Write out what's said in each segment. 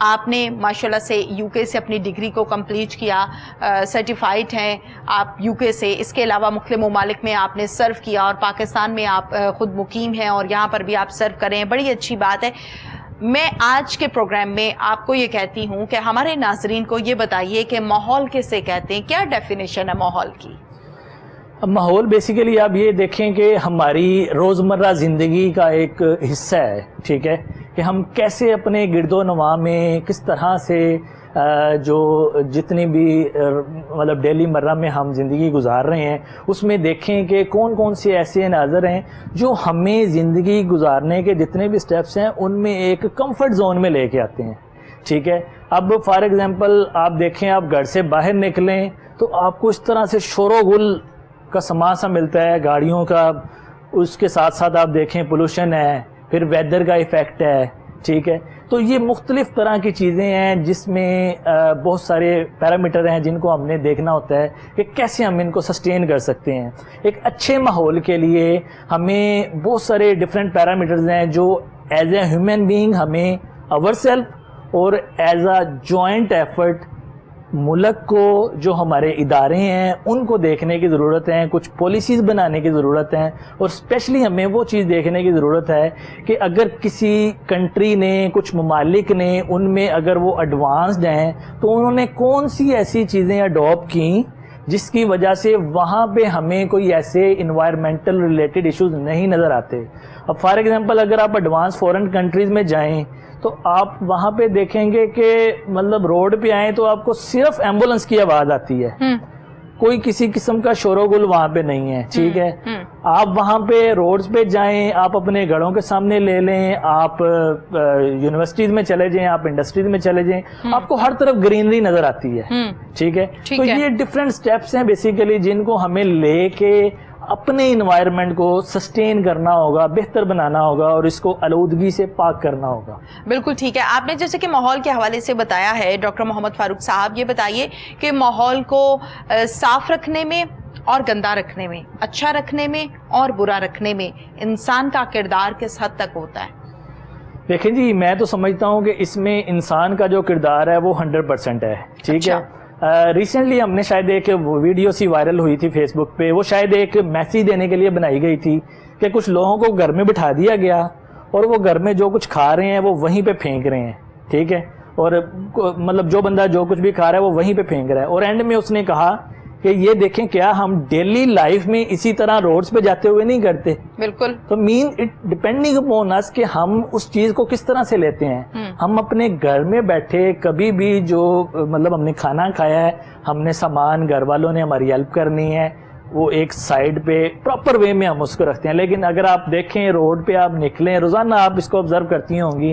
آپ نے ماشاءاللہ سے یو کے سے اپنی ڈگری کو کمپلیٹ کیا, سرٹیفائڈ ہیں آپ یو کے سے, اس کے علاوہ مختلف ممالک میں آپ نے سرو کیا اور پاکستان میں آپ خود مقیم ہیں اور یہاں پر بھی آپ سرو کریں, بڑی اچھی بات ہے. میں آج کے پروگرام میں آپ کو یہ کہتی ہوں کہ ہمارے ناظرین کو یہ بتائیے کہ ماحول کسے کہتے ہیں, کیا ڈیفینیشن ہے ماحول کی؟ ماحول بیسیکلی آپ یہ دیکھیں کہ ہماری روزمرہ زندگی کا ایک حصہ ہے, ٹھیک ہے, کہ ہم کیسے اپنے گرد و نواح میں کس طرح سے جو جتنی بھی مطلب ڈیلی مرہ میں ہم زندگی گزار رہے ہیں اس میں دیکھیں کہ کون کون سے ایسے عناصر ہیں جو ہمیں زندگی گزارنے کے جتنے بھی سٹیپس ہیں ان میں ایک کمفرٹ زون میں لے کے آتے ہیں, ٹھیک ہے. اب فار ایگزامپل آپ دیکھیں, آپ گھر سے باہر نکلیں تو آپ کو اس طرح سے شور و غل کا سامان سا ملتا ہے گاڑیوں کا, اس کے ساتھ ساتھ آپ دیکھیں پولوشن ہے, پھر ویدر کا ایفیکٹ ہے, ٹھیک ہے. تو یہ مختلف طرح کی چیزیں ہیں جس میں بہت سارے پیرامیٹر ہیں جن کو ہم نے دیکھنا ہوتا ہے کہ کیسے ہم ان کو سسٹین کر سکتے ہیں. ایک اچھے ماحول کے لیے ہمیں بہت سارے ڈفرینٹ پیرامیٹرز ہیں جو ایز اے ہیومن بینگ ہمیں اور سیلف اور ایز اے جوائنٹ ایفرٹ ملک کو جو ہمارے ادارے ہیں ان کو دیکھنے کی ضرورت ہے, کچھ پالیسیز بنانے کی ضرورت ہے, اور اسپیشلی ہمیں وہ چیز دیکھنے کی ضرورت ہے کہ اگر کسی کنٹری نے, کچھ ممالک نے ان میں اگر وہ ایڈوانسڈ ہیں تو انہوں نے کون سی ایسی چیزیں اڈاپٹ کیں جس کی وجہ سے وہاں پہ ہمیں کوئی ایسے انوائرمنٹل ریلیٹڈ ایشوز نہیں نظر آتے. اب فار ایگزامپل اگر آپ ایڈوانس فورن کنٹریز میں جائیں تو آپ وہاں پہ دیکھیں گے کہ مطلب روڈ پہ آئیں تو آپ کو صرف ایمبولنس کی آواز آتی ہے, کوئی کسی قسم کا شور و غل وہاں پہ نہیں ہے, ٹھیک ہے. آپ وہاں پہ روڈز پہ جائیں, آپ اپنے گھروں کے سامنے لے لیں, آپ یونیورسٹیز میں چلے جائیں, آپ انڈسٹریز میں چلے جائیں, آپ کو ہر طرف گرینری نظر آتی ہے, ٹھیک ہے. تو یہ ڈفرینٹ سٹیپس ہیں بیسیکلی جن کو ہمیں لے کے اپنے انوائرمنٹ کو سسٹین کرنا ہوگا, بہتر بنانا ہوگا اور اس کو آلودگی سے پاک کرنا ہوگا. بالکل ٹھیک ہے. آپ نے جیسے کہ ماحول کے حوالے سے بتایا ہے ڈاکٹر محمد فاروق صاحب, یہ بتائیے کہ ماحول کو صاف رکھنے میں اور گندا رکھنے میں, اچھا رکھنے میں اور برا رکھنے میں انسان کا کردار کس حد تک ہوتا ہے؟ دیکھیں جی, میں تو سمجھتا ہوں کہ اس میں انسان کا جو کردار ہے وہ 100% ہے, ٹھیک ہے. ریسنٹلی ہم نے شاید ایک ویڈیو سی وائرل ہوئی تھی فیس بک پہ, وہ شاید ایک میسیج دینے کے لیے بنائی گئی تھی کہ کچھ لوگوں کو گھر میں بٹھا دیا گیا اور وہ گھر میں جو کچھ کھا رہے ہیں وہ وہیں پہ پھینک رہے ہیں, ٹھیک ہے, اور مطلب جو بندہ جو کچھ بھی کھا رہا ہے وہ وہیں پہ پھینک رہا ہے, اور اینڈ میں اس نے کہا کہ یہ دیکھیں کیا ہم ڈیلی لائف میں اسی طرح روڈز پہ جاتے ہوئے نہیں کرتے. بالکل. تو اٹ ڈیپینڈنگ اپون اس کہ ہم اس چیز کو کس طرح سے لیتے ہیں. ہم اپنے گھر میں بیٹھے کبھی بھی جو مطلب ہم نے کھانا کھایا ہے, ہم نے سامان گھر والوں نے ہماری ہیلپ کرنی ہے, وہ ایک سائڈ پہ پراپر وے میں ہم اس کو رکھتے ہیں. لیکن اگر آپ دیکھیں روڈ پہ آپ نکلیں, روزانہ آپ اس کو آبزرو کرتی ہوں گی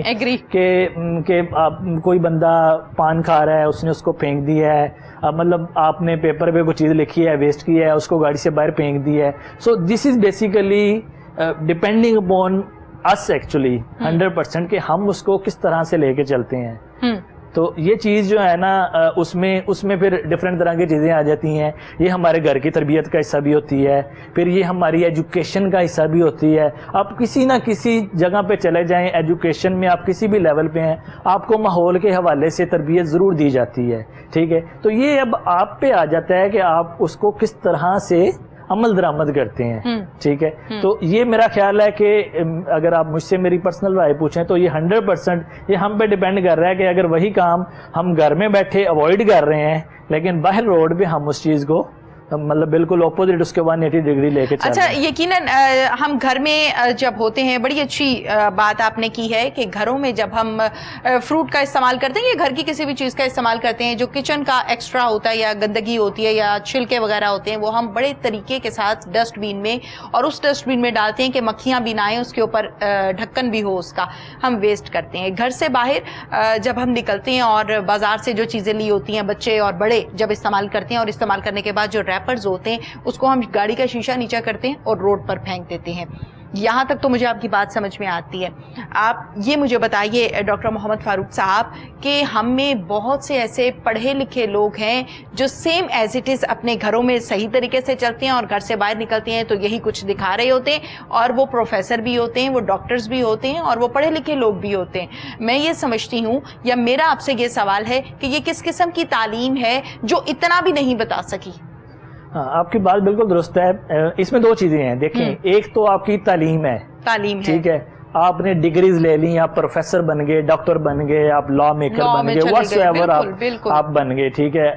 کہ آپ کوئی بندہ پان کھا رہا ہے, اس نے اس کو پھینک دیا ہے, مطلب آپ نے پیپر پہ کوئی چیز لکھی ہے, ویسٹ کی ہے, اس کو گاڑی سے باہر پھینک دی ہے. So this is basically depending upon اس ایکچولی 100% کہ ہم اس کو کس طرح سے لے کے چلتے ہیں. تو یہ چیز جو ہے نا اس میں پھر ڈفرینٹ طرح کی چیزیں آ جاتی ہیں. یہ ہمارے گھر کی تربیت کا حصہ بھی ہوتی ہے, پھر یہ ہماری ایجوکیشن کا حصہ بھی ہوتی ہے. آپ کسی نہ کسی جگہ پہ چلے جائیں, ایجوکیشن میں آپ کسی بھی لیول پہ ہیں, آپ کو ماحول کے حوالے سے تربیت ضرور دی جاتی ہے, ٹھیک ہے. تو یہ اب آپ پہ آ جاتا ہے کہ آپ اس کو کس طرح سے عمل درآمد کرتے ہیں, ٹھیک ہے. تو یہ میرا خیال ہے کہ اگر آپ مجھ سے میری پرسنل رائے پوچھیں تو یہ 100% یہ ہم پہ ڈیپینڈ کر رہا ہے کہ اگر وہی کام ہم گھر میں بیٹھے اوائڈ کر رہے ہیں لیکن باہر روڈ پہ ہم اس چیز کو مطلب بالکل اپوزٹ اس کے 180 ڈگری لے کے چل رہے ہیں. اچھا, یقیناً ہم گھر میں جب ہوتے ہیں, بڑی اچھی بات آپ نے کی ہے کہ گھروں میں جب ہم فروٹ کا استعمال کرتے ہیں یا گھر کی کسی بھی چیز کا استعمال کرتے ہیں, جو کچن کا ایکسٹرا ہوتا ہے یا گندگی ہوتی ہے یا چھلکے وغیرہ ہوتے ہیں, وہ ہم بڑے طریقے کے ساتھ ڈسٹ بین میں اور اس ڈسٹ بین میں ڈالتے ہیں کہ مکھیاں بھی نہ آئیں, اس کے اوپر ڈھکن بھی ہو, اس کا ہم ویسٹ کرتے ہیں. گھر سے باہر جب ہم نکلتے ہیں اور بازار سے جو چیزیں لی ہوتی ہیں بچے اور بڑے جب استعمال کرتے ہیں, اور استعمال کرنے کے بعد جو ریپرز ہوتے ہیں اس کو ہم گاڑی کا شیشہ نیچا کرتے ہیں اور روڈ پر پھینک دیتے ہیں. یہاں تک تو مجھے آپ کی بات سمجھ میں آتی ہے. آپ یہ مجھے بتائیے ڈاکٹر محمد فاروق صاحب کہ ہم میں بہت سے ایسے پڑھے لکھے لوگ ہیں جو سیم ایز اٹ از اپنے گھروں میں صحیح طریقے سے چلتے ہیں اور گھر سے باہر نکلتے ہیں تو یہی کچھ دکھا رہے ہوتے ہیں, اور وہ پروفیسر بھی ہوتے ہیں, وہ ڈاکٹرز بھی ہوتے ہیں, اور وہ پڑھے لکھے لوگ بھی ہوتے ہیں. میں یہ سمجھتی ہوں, یا میرا آپ سے یہ سوال ہے کہ یہ کس قسم کی تعلیم ہے جو اتنا بھی نہیں بتا سکی؟ ہاں, آپ کی بات بالکل درست ہے. اس میں دو چیزیں ہیں. دیکھیں, ایک تو آپ کی تعلیم ہے, ٹھیک ہے, آپ نے ڈگریز لے لی, آپ پروفیسر بن گئے, ڈاکٹر بن گئے, آپ لا میکر بن گئے, واٹس ایور آپ بن گئے, ٹھیک ہے.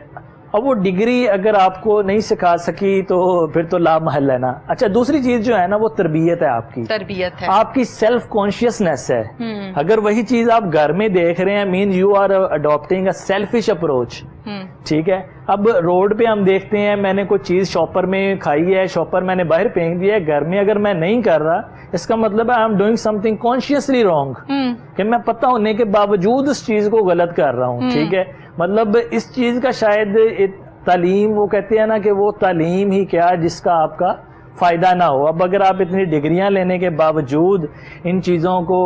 اب وہ ڈگری اگر آپ کو نہیں سکھا سکی تو پھر تو لا محل ہے نا. اچھا, دوسری چیز جو ہے نا وہ تربیت ہے, آپ کی تربیت ہے, آپ کی سیلف کانشیسنیس ہے. اگر وہی چیز آپ گھر میں دیکھ رہے ہیں, مین you are adapting a selfish approach, ٹھیک ہے. اب روڈ پہ ہم دیکھتے ہیں, میں نے کوئی چیز شاپر میں کھائی ہے, شاپر میں نے باہر پھینک دیا ہے, گھر میں اگر میں نہیں کر رہا, اس کا مطلب ہے I am doing some thing consciously wrong, کہ میں پتہ ہونے کے باوجود اس چیز کو غلط کر رہا ہوں, ٹھیک ہے. مطلب اس چیز کا شاید تعلیم, وہ کہتے ہیں نا کہ وہ تعلیم ہی کیا جس کا آپ کا فائدہ نہ ہو. اب اگر آپ اتنی ڈگریاں لینے کے باوجود ان چیزوں کو,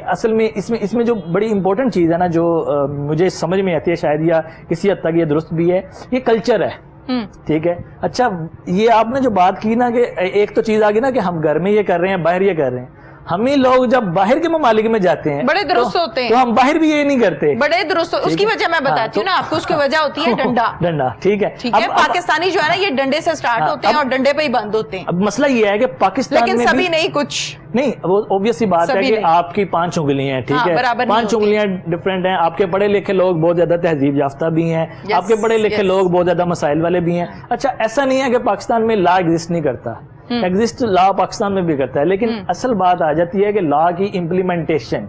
اصل میں اس میں جو بڑی امپورٹنٹ چیز ہے نا, جو مجھے سمجھ میں آتی ہے, شاید یا کسی حد تک یہ درست بھی ہے, یہ کلچر ہے, ٹھیک ہے. اچھا, یہ آپ نے جو بات کی نا کہ ایک تو چیز آ گئی نا کہ ہم گھر میں یہ کر رہے ہیں, باہر یہ کر رہے ہیں. ہمیں لوگ جب باہر کے ممالک میں جاتے ہیں بڑے درست ہوتے ہیں, تو ہم باہر بھی یہ نہیں کرتے, بڑے درست. اس کی وجہ میں بتاتی ہوں نا آپ کو, اس کی وجہ ہوتی ہے ڈنڈا, ٹھیک ہے. پاکستانی جو ہے نا یہ ڈنڈے سے سٹارٹ ہوتے ہیں اور ڈنڈے پہ ہی بند ہوتے ہیں. اب مسئلہ یہ ہے کہ پاکستان میں, لیکن سبھی نہیں, کچھ نہیں, وہ اوبویس سی بات ہے کہ آپ کی 5 انگلیاں ہیں, ٹھیک ہے, 5 انگلیاں ڈفرینٹ ہیں. آپ کے پڑھے لکھے لوگ بہت زیادہ تہذیب یافتہ بھی ہیں, آپ کے پڑھے لکھے لوگ بہت زیادہ مسائل والے بھی ہیں. اچھا, ایسا نہیں ہے کہ پاکستان میں لا ایگزسٹ نہیں کرتا, ایگزسٹ لا پاکستان میں بھی کرتا ہے, لیکن اصل بات آ جاتی ہے کہ لا کی امپلیمنٹیشن,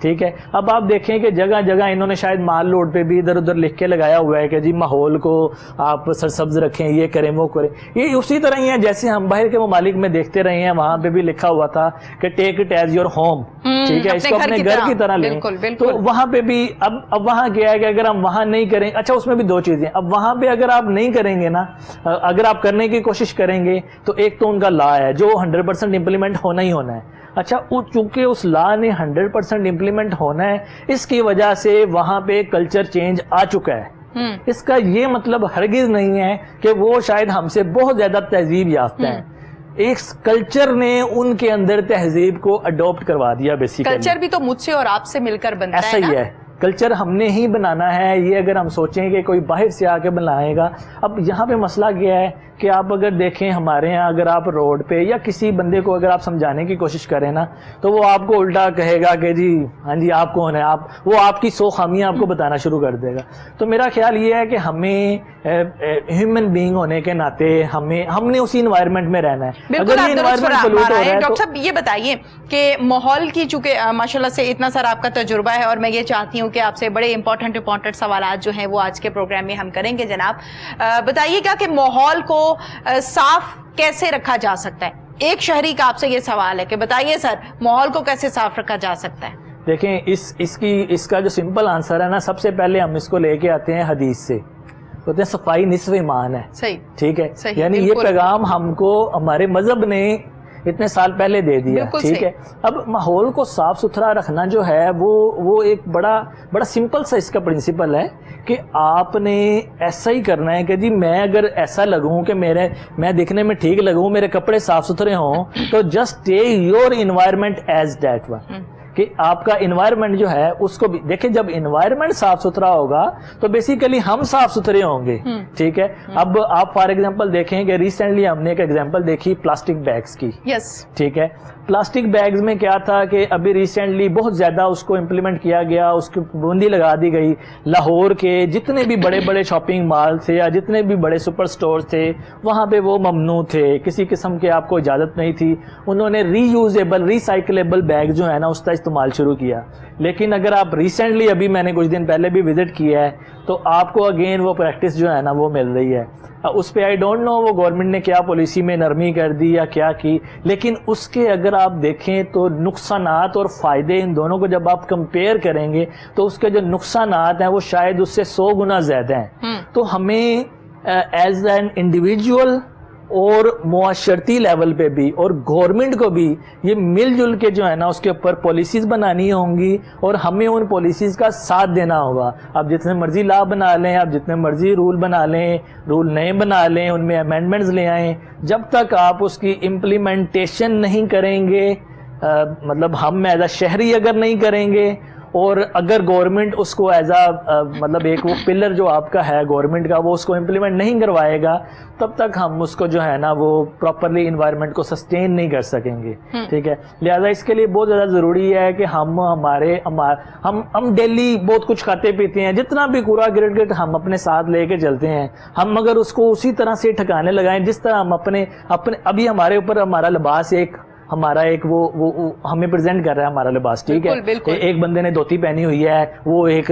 ٹھیک ہے. اب آپ دیکھیں کہ جگہ جگہ انہوں نے شاید مال روڈ پہ بھی ادھر ادھر لکھ کے لگایا ہوا ہے کہ جی ماحول کو آپ سرسبز رکھیں, یہ کریں وہ کریں. یہ اسی طرح ہی ہے جیسے ہم باہر کے ممالک میں دیکھتے رہے ہیں, وہاں پہ بھی لکھا ہوا تھا کہ take it as your home, ٹھیک ہے, اس کو اپنے گھر کی طرح لیں. تو وہاں پہ بھی اب وہاں کیا ہے کہ اگر ہم وہاں نہیں کریں, اچھا اس میں بھی دو چیزیں. اب وہاں پہ اگر آپ نہیں کریں گے نا, اگر آپ کرنے کی کوشش کریں گے تو ایک تو ان کا لا ہے جو 100% امپلیمنٹ ہونا ہی ہونا ہے. اچھا, چونکہ اس لا نے 100% امپلیمنٹ ہونا ہے, اس کی وجہ سے وہاں پہ کلچر چینج آ چکا ہے. اس کا یہ مطلب ہرگز نہیں ہے کہ وہ شاید ہم سے بہت زیادہ تہذیب یافتہ ہیں. ایک کلچر نے ان کے اندر تہذیب کو اڈاپٹ کروا دیا. بیسیکلی کلچر بھی تو مجھ سے اور آپ سے مل کر بنتا ہے, ایسا ہی ہے. کلچر ہم نے ہی بنانا ہے. یہ اگر ہم سوچیں کہ کوئی باہر سے آ کے بنائے گا, اب یہاں پہ مسئلہ کیا ہے کہ آپ اگر دیکھیں ہمارے ہاں, اگر آپ روڈ پہ یا کسی بندے کو اگر آپ سمجھانے کی کوشش کریں نا, تو وہ آپ کو الٹا کہے گا کہ جی ہاں جی آپ کون ہیں, وہ آپ کی 100 خامیاں آپ کو بتانا شروع کر دے گا. تو میرا خیال یہ ہے کہ ہمیں ہیومن بینگ ہونے کے ناطے ہم نے اسی انوائرمنٹ میں رہنا ہے. اگر یہ انوائرمنٹ پولوٹ ہو رہا ہے, ڈاکٹر صاحب یہ بتائیے کہ ماحول کی, چونکہ ماشاءاللہ سے اتنا سارا آپ کا تجربہ ہے, اور میں یہ چاہتی ہوں کہ آپ سے بڑے امپورٹنٹ سوالات جو ہیں وہ آج کے پروگرام میں ہم کریں گے. جناب بتائیے گا کہ ماحول کو صاف کیسے رکھا جا سکتا ہے؟ ایک شہری کا آپ سے یہ سوال ہے کہ بتائیے سر, ماحول کو کیسے صاف رکھا جا سکتا ہے؟ دیکھیں, اس کا جو سمپل آنسر ہے نا, سب سے پہلے ہم اس کو لے کے آتے ہیں حدیث سے. کہتے ہیں صفائی نصف ایمان ہے, صحیح, ٹھیک ہے, یعنی یہ پیغام ہم کو ہمارے مذہب نے اتنے سال پہلے دے دیا, ٹھیک ہے. اب ماحول کو صاف ستھرا رکھنا جو ہے وہ ایک بڑا سمپل سا اس کا پرنسپل ہے کہ آپ نے ایسا ہی کرنا ہے کہ جی میں اگر ایسا لگوں کہ میں دکھنے میں ٹھیک لگوں, میرے کپڑے صاف ستھرے ہوں, تو just take your environment as that one, کہ آپ کا انوائرمنٹ جو ہے اس کو بھی دیکھیں. جب انوائرمنٹ صاف ستھرا ہوگا تو بیسیکلی ہم صاف ستھرے ہوں گے, ٹھیک ہے. اب آپ فار ایگزامپل دیکھیں کہ ریسنٹلی ہم نے ایک ایگزامپل دیکھی پلاسٹک بیگز کی, ٹھیک ہے. پلاسٹک بیگز میں کیا تھا کہ ابھی ریسنٹلی بہت زیادہ اس کو امپلیمنٹ کیا گیا, اس کی پابندی لگا دی گئی. لاہور کے جتنے بھی بڑے بڑے شاپنگ مال تھے یا جتنے بھی بڑے سپر سٹورز تھے, وہاں پہ وہ ممنوع تھے, کسی قسم کے آپ کو اجازت نہیں تھی. انہوں نے ری یوزیبل ریسائکلیبل بیگ جو ہے نا اس کا استعمال شروع کیا. لیکن اگر آپ ریسنٹلی, ابھی میں نے کچھ دن پہلے بھی وزٹ کیا ہے, تو آپ کو اگین وہ پریکٹس جو ہے نا وہ مل رہی ہے. اس پہ آئی ڈونٹ نو وہ گورنمنٹ نے کیا پالیسی میں نرمی کر دی یا کیا کی, لیکن اس کے اگر آپ دیکھیں تو نقصانات اور فائدے ان دونوں کو جب آپ کمپیئر کریں گے تو اس کے جو نقصانات ہیں وہ شاید اس سے 100 گنا زیادہ ہیں. تو ہمیں ایز این انڈیویجول اور معاشرتی لیول پہ بھی اور گورنمنٹ کو بھی یہ مل جل کے جو ہے نا اس کے اوپر پالیسیز بنانی ہوں گی اور ہمیں ان پالیسیز کا ساتھ دینا ہوگا. آپ جتنے مرضی لا بنا لیں, آپ جتنے مرضی رول بنا لیں, رول نئے بنا لیں, ان میں امینڈمنٹس لے آئیں, جب تک آپ اس کی امپلیمنٹیشن نہیں کریں گے, مطلب ہم ایز اے شہری اگر نہیں کریں گے اور اگر گورنمنٹ اس کو ایز اے مطلب ایک وہ پلر جو آپ کا ہے گورنمنٹ کا وہ اس کو امپلیمنٹ نہیں کروائے گا, تب تک ہم اس کو جو ہے نا وہ پراپرلی انوائرمنٹ کو سسٹین نہیں کر سکیں گے. ٹھیک ہے, لہٰذا اس کے لیے بہت زیادہ ضروری ہے کہ ہم ڈیلی بہت کچھ کھاتے پیتے ہیں, جتنا بھی کوڑا گرٹ ہم اپنے ساتھ لے کے چلتے ہیں, ہم اگر اس کو اسی طرح سے ٹھکانے لگائیں جس طرح ہم اپنے ابھی ہمارے اوپر ہمارا لباس ہمارا ایک وہ ہمیں پریزنٹ کر رہا ہے ہمارا لباس. ٹھیک ہے, ایک بندے نے دھوتی پہنی ہوئی ہے, وہ ایک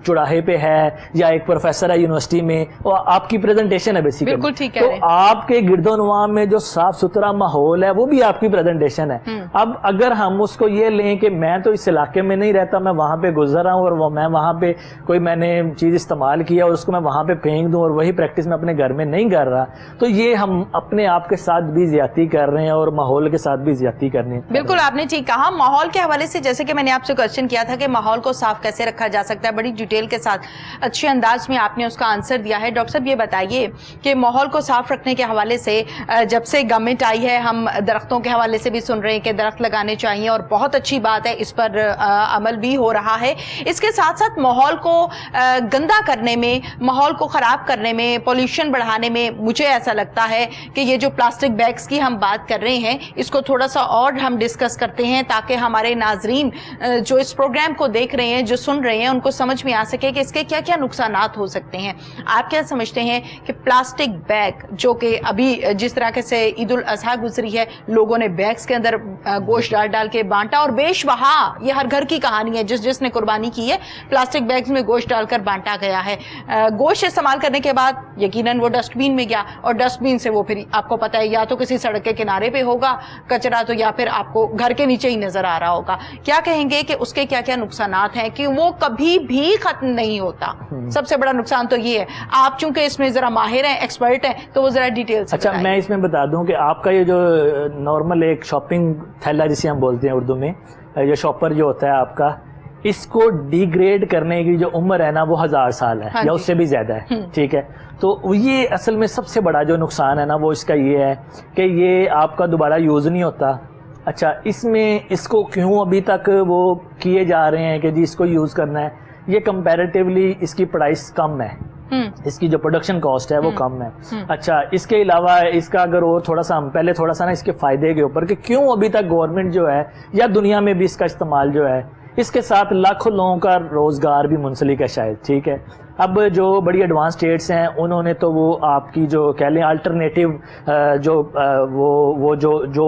چوراہے پہ ہے یا ایک پروفیسر ہے یونیورسٹی میں, اور آپ کی پریزنٹیشن ہے بیسیکلی. تو آپ کے گرد و نواح میں جو صاف ستھرا ماحول ہے وہ بھی آپ کی پریزنٹیشن ہے. اب اگر ہم اس کو یہ لیں کہ میں تو اس علاقے میں نہیں رہتا, میں وہاں پہ گزر رہا ہوں اور میں وہاں پہ میں نے چیز استعمال کیا اور اس کو میں وہاں پہ پھینک دوں اور وہی پریکٹس میں اپنے گھر میں نہیں کر رہا, تو یہ ہم اپنے آپ کے ساتھ بھی زیادتی کر رہے ہیں اور ماحول کے ساتھ بھی زیادتی کرنی. بالکل آپ نے ٹھیک کہا. ماحول کے حوالے سے جیسے کہ میں نے آپ سے کوشچن کیا تھا کہ ماحول کو صاف کیسے رکھا جا سکتا ہے, بڑی ڈیٹیل کے ساتھ اچھے انداز میں آپ نے اس کا آنسر دیا ہے. ڈاکٹر صاحب یہ بتائیے کہ ماحول کو صاف رکھنے کے حوالے سے جب سے گورنمنٹ آئی ہے, ہم درختوں کے حوالے سے بھی سن رہے ہیں کہ درخت لگانے چاہیے اور بہت اچھی بات ہے, اس پر عمل بھی ہو رہا ہے. اس کے ساتھ ساتھ ماحول کو گندا کرنے میں, ماحول کو خراب کرنے میں, پولیوشن بڑھانے میں مجھے ایسا لگتا ہے کہ یہ جو پلاسٹک بیگز کی ہم بات کر رہے ہیں اس کو تھوڑا سا اور ہم ڈسکس کرتے ہیں تاکہ ہمارے ناظرین جو اس پروگرام کو دیکھ رہے ہیں, جو سن رہے ہیں, ان کو سمجھ میں آ سکے کہ اس کے کیا کیا نقصانات ہو سکتے ہیں. آپ کیا سمجھتے ہیں کہ پلاسٹک بیگ جو کہ ابھی جس طرح سے عید الاضحیٰ گزری ہے, لوگوں نے بیگز کے اندر گوشت ڈال کے بانٹا اور بیش بہا, یہ ہر گھر کی کہانی ہے, جس نے قربانی کی ہے پلاسٹک بیگز میں گوشت ڈال کر بانٹا گیا ہے. گوشت استعمال کرنے کے بعد یقیناً وہ ڈسٹ بین میں گیا اور ڈسٹ بین سے وہ پھر آپ کو پتہ ہے یا تو کسی سڑک کے کنارے پہ ہوگا کچرا, تو یا پھر آپ کو گھر کے نیچے ہی نظر آ رہا ہوگا. کیا کہیں گے کہ اس کے کیا کیا نقصانات ہیں کہ وہ کبھی بھی ختم نہیں ہوتا؟ سب سے بڑا نقصان تو یہ ہے, آپ چونکہ اس میں ذرا ماہر ہیں, ایکسپرٹ ہیں, تو وہ ذرا ڈیٹیل سے. اچھا, میں اس میں بتا دوں کہ آپ کا یہ جو نارمل ایک شاپنگ تھیلا جسے ہم بولتے ہیں اردو میں, یہ شاپر جو ہوتا ہے آپ کا, اس کو ڈیگریڈ کرنے کی جو عمر ہے نا وہ 1000 سال ہے یا اس سے بھی زیادہ ہے. ٹھیک ہے, تو یہ اصل میں سب سے بڑا جو نقصان ہے نا وہ اس کا یہ ہے کہ یہ آپ کا دوبارہ یوز نہیں ہوتا. اچھا, اس کو کیوں ابھی تک وہ کیے جا رہے ہیں کہ جی اس کو یوز کرنا ہے, یہ کمپیریٹیولی اس کی پرائس کم ہے, اس کی جو پروڈکشن کاسٹ ہے وہ کم ہے. اچھا, اس کے علاوہ اس کا اگر اور تھوڑا سا ہم پہلے تھوڑا سا نا اس کے فائدے کے اوپر کہ کیوں ابھی تک گورنمنٹ جو ہے یا دنیا میں بھی اس کا استعمال جو ہے, اس کے ساتھ لاکھوں لوگوں کا روزگار بھی منسلک ہے شاید. ٹھیک ہے, اب جو بڑی ایڈوانس اسٹیٹس ہیں انہوں نے تو وہ آپ کی جو کہہ لیں الٹرنیٹیو جو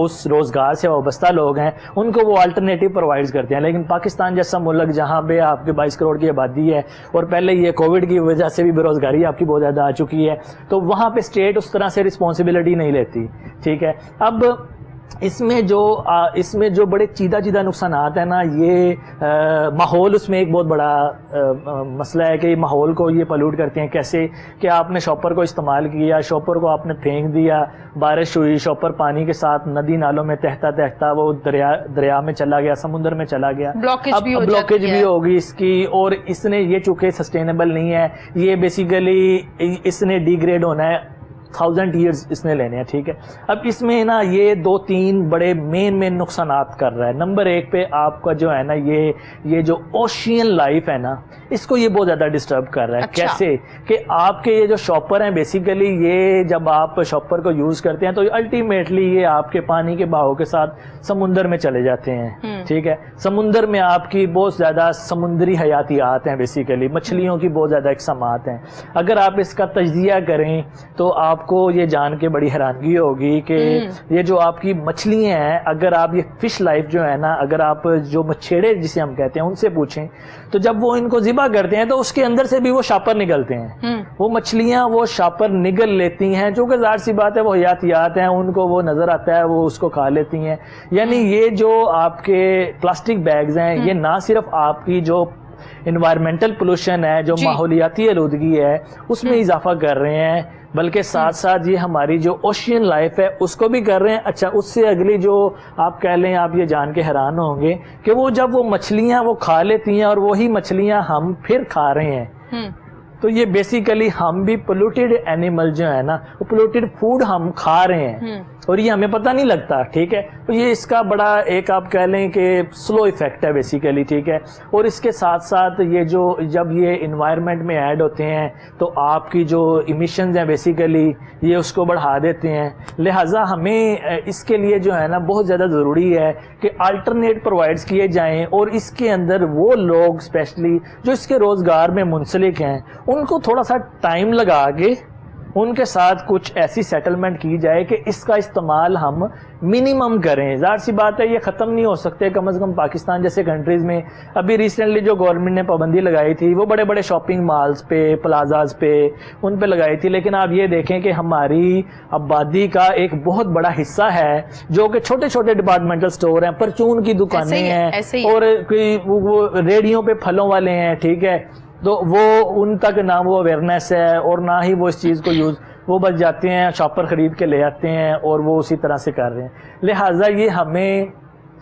اس روزگار سے وابستہ لوگ ہیں ان کو وہ الٹرنیٹیو پرووائڈ کرتے ہیں. لیکن پاکستان جیسا ملک جہاں پہ آپ کے 22 کروڑ کی آبادی ہے اور پہلے یہ کووڈ کی وجہ سے بھی بے روزگاری آپ کی بہت زیادہ آ چکی ہے, تو وہاں پہ اسٹیٹ اس طرح سے رسپانسبلٹی نہیں لیتی. ٹھیک ہے, اب اس میں جو بڑے چیدہ نقصانات ہیں نا, یہ ماحول اس میں ایک بہت بڑا مسئلہ ہے کہ ماحول کو یہ پلیوٹ کرتے ہیں. کیسے کہ آپ نے شاپر کو استعمال کیا, شاپر کو آپ نے پھینک دیا, بارش ہوئی, شاپر پانی کے ساتھ ندی نالوں میں تہتا وہ دریا میں چلا گیا, سمندر میں چلا گیا, بلاکیج بھی ہوگی اس کی. اور اس نے یہ چونکہ سسٹینیبل نہیں ہے, یہ بیسیکلی اس نے ڈیگریڈ ہونا ہے, 1000 years اس نے لینے ہیں. ٹھیک ہے, اب اس میں نا یہ 2-3 بڑے مین نقصانات کر رہا ہے. نمبر 1 پہ آپ کا جو ہے نا یہ جو اوشین لائف ہے نا, اس کو یہ بہت زیادہ ڈسٹرب کر رہا ہے. کیسے کہ آپ کے یہ جو شاپر ہیں بیسیکلی یہ جب آپ شاپر کو یوز کرتے ہیں تو الٹیمیٹلی یہ آپ کے پانی کے بہاؤ کے ساتھ سمندر میں چلے جاتے ہیں. ٹھیک ہے, سمندر میں آپ کی بہت زیادہ سمندری حیاتیات ہیں, بیسیکلی مچھلیوں کی بہت زیادہ اقسامات ہیں. اگر آپ اس کا تجزیہ کریں تو آپ کو یہ جان کے بڑی حیرانگی ہوگی کہ یہ جو آپ کی مچھلیاں ہیں, اگر آپ یہ فش لائف جو ہے نا, اگر آپ جو مچھیڑے جسے ہم کہتے ہیں ان سے پوچھیں تو جب وہ ان کو ذبح کرتے ہیں تو اس کے اندر سے بھی وہ شاپر نکلتے ہیں. وہ مچھلیاں وہ شاپر نگل لیتی ہیں, چونکہ ظاہر سی بات ہے وہ حیاتیات ہیں, ان کو وہ نظر آتا ہے, وہ اس کو کھا لیتی ہیں. یعنی یہ جو آپ کے پلاسٹک بیگز ہیں یہ نہ صرف آپ کی جو انوائرمنٹل پولوشن ہے, جو ماحولیاتی آلودگی ہے, اس میں اضافہ کر رہے ہیں, بلکہ ساتھ ساتھ یہ ہماری جو اوشین لائف ہے اس کو بھی کر رہے ہیں. اچھا اس سے اگلی جو آپ کہہ لیں, آپ یہ جان کے حیران ہوں گے کہ وہ جب وہ مچھلیاں وہ کھا لیتی ہیں اور وہی مچھلیاں ہم پھر کھا رہے ہیں, تو یہ بیسیکلی ہم بھی پولوٹیڈ اینیمل جو ہے نا, وہ پولوٹیڈ فوڈ ہم کھا رہے ہیں اور یہ ہمیں پتہ نہیں لگتا. ٹھیک ہے, تو یہ اس کا بڑا ایک آپ کہہ لیں کہ سلو ایفیکٹ ہے بیسیکلی. ٹھیک ہے, اور اس کے ساتھ ساتھ یہ جو جب یہ انوائرمنٹ میں ایڈ ہوتے ہیں تو آپ کی جو ایمیشنز ہیں بیسیکلی یہ اس کو بڑھا دیتے ہیں. لہٰذا ہمیں اس کے لیے جو ہے نا بہت زیادہ ضروری ہے کہ آلٹرنیٹ پرووائڈس کیے جائیں, اور اس کے اندر وہ لوگ اسپیشلی جو اس کے روزگار میں منسلک ہیں ان کو تھوڑا سا ٹائم لگا کے ان کے ساتھ کچھ ایسی سیٹلمنٹ کی جائے کہ اس کا استعمال ہم منیمم کریں. ظاہر سی بات ہے یہ ختم نہیں ہو سکتے, کم از کم پاکستان جیسے کنٹریز میں ابھی ریسنٹلی جو گورنمنٹ نے پابندی لگائی تھی وہ بڑے بڑے شاپنگ مالز پہ, پلازاز پہ, ان پہ لگائی تھی. لیکن آپ یہ دیکھیں کہ ہماری آبادی کا ایک بہت بڑا حصہ ہے جو کہ چھوٹے چھوٹے ڈپارٹمنٹل سٹور ہیں, پرچون کی دکانیں ہیں, اور وہ ریڑھیوں پہ پھلوں والے ہیں. ٹھیک ہے, تو وہ ان تک نہ وہ اویئرنیس ہے اور نہ ہی وہ اس چیز کو یوز, وہ بس جاتے ہیں شاپر خرید کے لے آتے ہیں اور وہ اسی طرح سے کر رہے ہیں. لہٰذا یہ ہمیں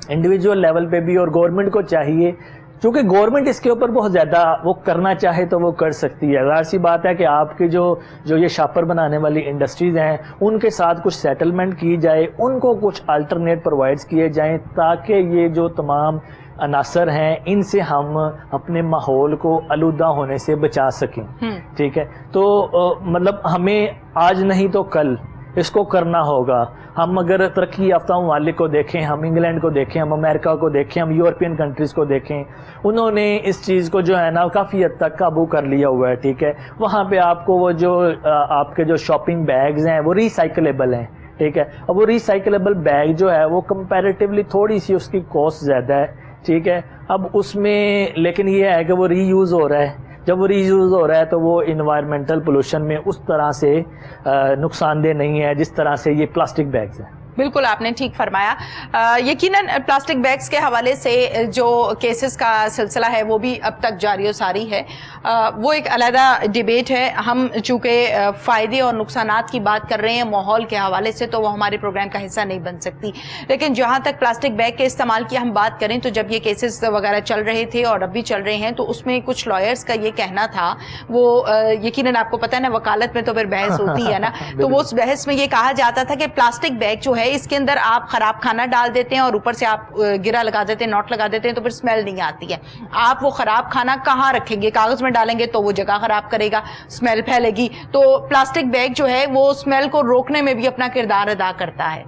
انڈیویجول لیول پہ بھی اور گورنمنٹ کو چاہیے, چونکہ گورنمنٹ اس کے اوپر بہت زیادہ وہ کرنا چاہے تو وہ کر سکتی ہے. ظاہر سی بات ہے کہ آپ کی جو یہ شاپر بنانے والی انڈسٹریز ہیں ان کے ساتھ کچھ سیٹلمنٹ کی جائے, ان کو کچھ الٹرنیٹ پرووائڈس کیے جائیں تاکہ یہ جو تمام عناصر ہیں ان سے ہم اپنے ماحول کو آلودہ ہونے سے بچا سکیں. ٹھیک ہے, تو مطلب ہمیں آج نہیں تو کل اس کو کرنا ہوگا. ہم اگر ترقی یافتہ ممالک کو دیکھیں, ہم انگلینڈ کو دیکھیں, ہم امریکہ کو دیکھیں, ہم یورپین کنٹریز کو دیکھیں, انہوں نے اس چیز کو جو ہے نا کافی حد تک قابو کر لیا ہوا ہے. ٹھیک ہے, وہاں پہ آپ کو وہ جو آپ کے جو شاپنگ بیگز ہیں وہ ریسائکلیبل ہیں. ٹھیک ہے, اب وہ ریسائکلیبل بیگ جو ہے وہ کمپیریٹیولی تھوڑی سی اس کی کاسٹ زیادہ ہے. ٹھیک ہے, اب اس میں لیکن یہ ہے کہ وہ ری یوز ہو رہا ہے. جب وہ ری یوز ہو رہا ہے تو وہ انوائرمنٹل پولوشن میں اس طرح سے نقصان دہ نہیں ہے جس طرح سے یہ پلاسٹک بیگز ہیں. بالکل آپ نے ٹھیک فرمایا. یقیناً پلاسٹک بیگز کے حوالے سے جو کیسز کا سلسلہ ہے وہ بھی اب تک جاری و ساری ہے, وہ ایک علیحدہ ڈیبیٹ ہے. ہم چونکہ فائدے اور نقصانات کی بات کر رہے ہیں ماحول کے حوالے سے تو وہ ہمارے پروگرام کا حصہ نہیں بن سکتی. لیکن جہاں تک پلاسٹک بیگ کے استعمال کی ہم بات کریں تو جب یہ کیسز وغیرہ چل رہے تھے اور اب بھی چل رہے ہیں تو اس میں کچھ لائرز کا یہ کہنا تھا, وہ یقیناً آپ کو پتہ ہے نا وکالت میں تو پھر بحث ہوتی ہے نا, تو وہ اس بحث میں یہ کہا جاتا تھا کہ پلاسٹک بیگ جو ہے اس کے اندر آپ خراب کھانا ڈال دیتے ہیں اور اوپر سے آپ گرا لگا دیتے ہیں, نوٹ لگا دیتے ہیں, تو پھر اسمیل نہیں آتی ہے. آپ وہ خراب کھانا کہاں رکھیں گے, کاغذ میں ڈالیں گے تو وہ جگہ خراب کرے گا, اسمیل پھیلے گی. تو پلاسٹک بیگ جو ہے وہ اسمیل کو روکنے میں بھی اپنا کردار ادا کرتا ہے.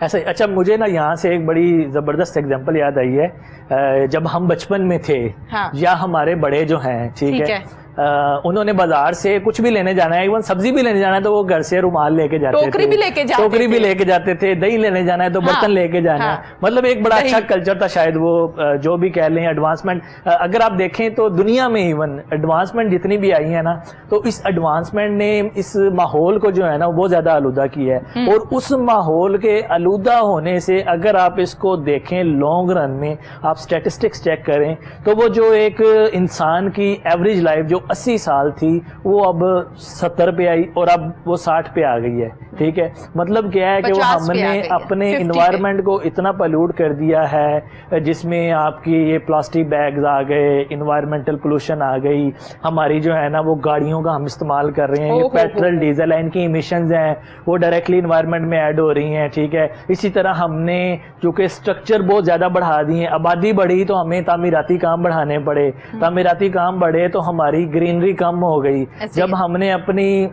ایسا. اچھا مجھے نا یہاں سے ایک بڑی زبردست ایگزامپل یاد آئی ہے. جب ہم بچپن میں تھے یا ہمارے بڑے جو ہیں, ٹھیک ہے, انہوں نے بازار سے کچھ بھی لینے جانا ہے, ایون سبزی بھی لینے جانا ہے تو وہ گھر سے رومال لے کے جاتے تھے, ٹوکری بھی لے کے جاتے تھے, دہی لینے جانا ہے تو برتن لے کے جانا ہے. مطلب ایک بڑا اچھا کلچر تھا شاید, وہ جو بھی کہہ لیں ایڈوانسمنٹ. اگر آپ دیکھیں تو دنیا میں ایون ایڈوانسمنٹ جتنی بھی آئی ہے نا, تو اس ایڈوانسمنٹ نے اس ماحول کو جو ہے نا وہ بہت زیادہ آلودہ کیا ہے. اور اس ماحول کے آلودہ ہونے سے اگر آپ اس کو دیکھیں لانگ رن میں, آپ اسٹیٹسٹکس چیک کریں تو وہ جو ایک انسان کی ایوریج لائف جو 80 سال تھی وہ اب 70 پہ آئی اور اب وہ 60 پہ آ گئی ہے. ٹھیک ہے, مطلب کیا ہے کہ وہ ہم نے اپنے انوائرمنٹ کو اتنا پلیوٹ کر دیا ہے جس میں آپ کی یہ پلاسٹک بیگز آ گئے, انوائرمنٹل پولوشن آ گئی, ہماری جو ہے نا وہ گاڑیوں کا ہم استعمال کر رہے ہیں, یہ پیٹرول ڈیزل ان کی ایمیشنز ہیں وہ ڈائریکٹلی انوائرمنٹ میں ایڈ ہو رہی ہیں. ٹھیک ہے, اسی طرح ہم نے چونکہ اسٹرکچر بہت زیادہ بڑھا دی ہیں, آبادی بڑھی تو ہمیں تعمیراتی کام بڑھانے پڑے, تعمیراتی کام بڑھے تو ہماری گرینری کم ہو گئی. جب ہم نے اپنی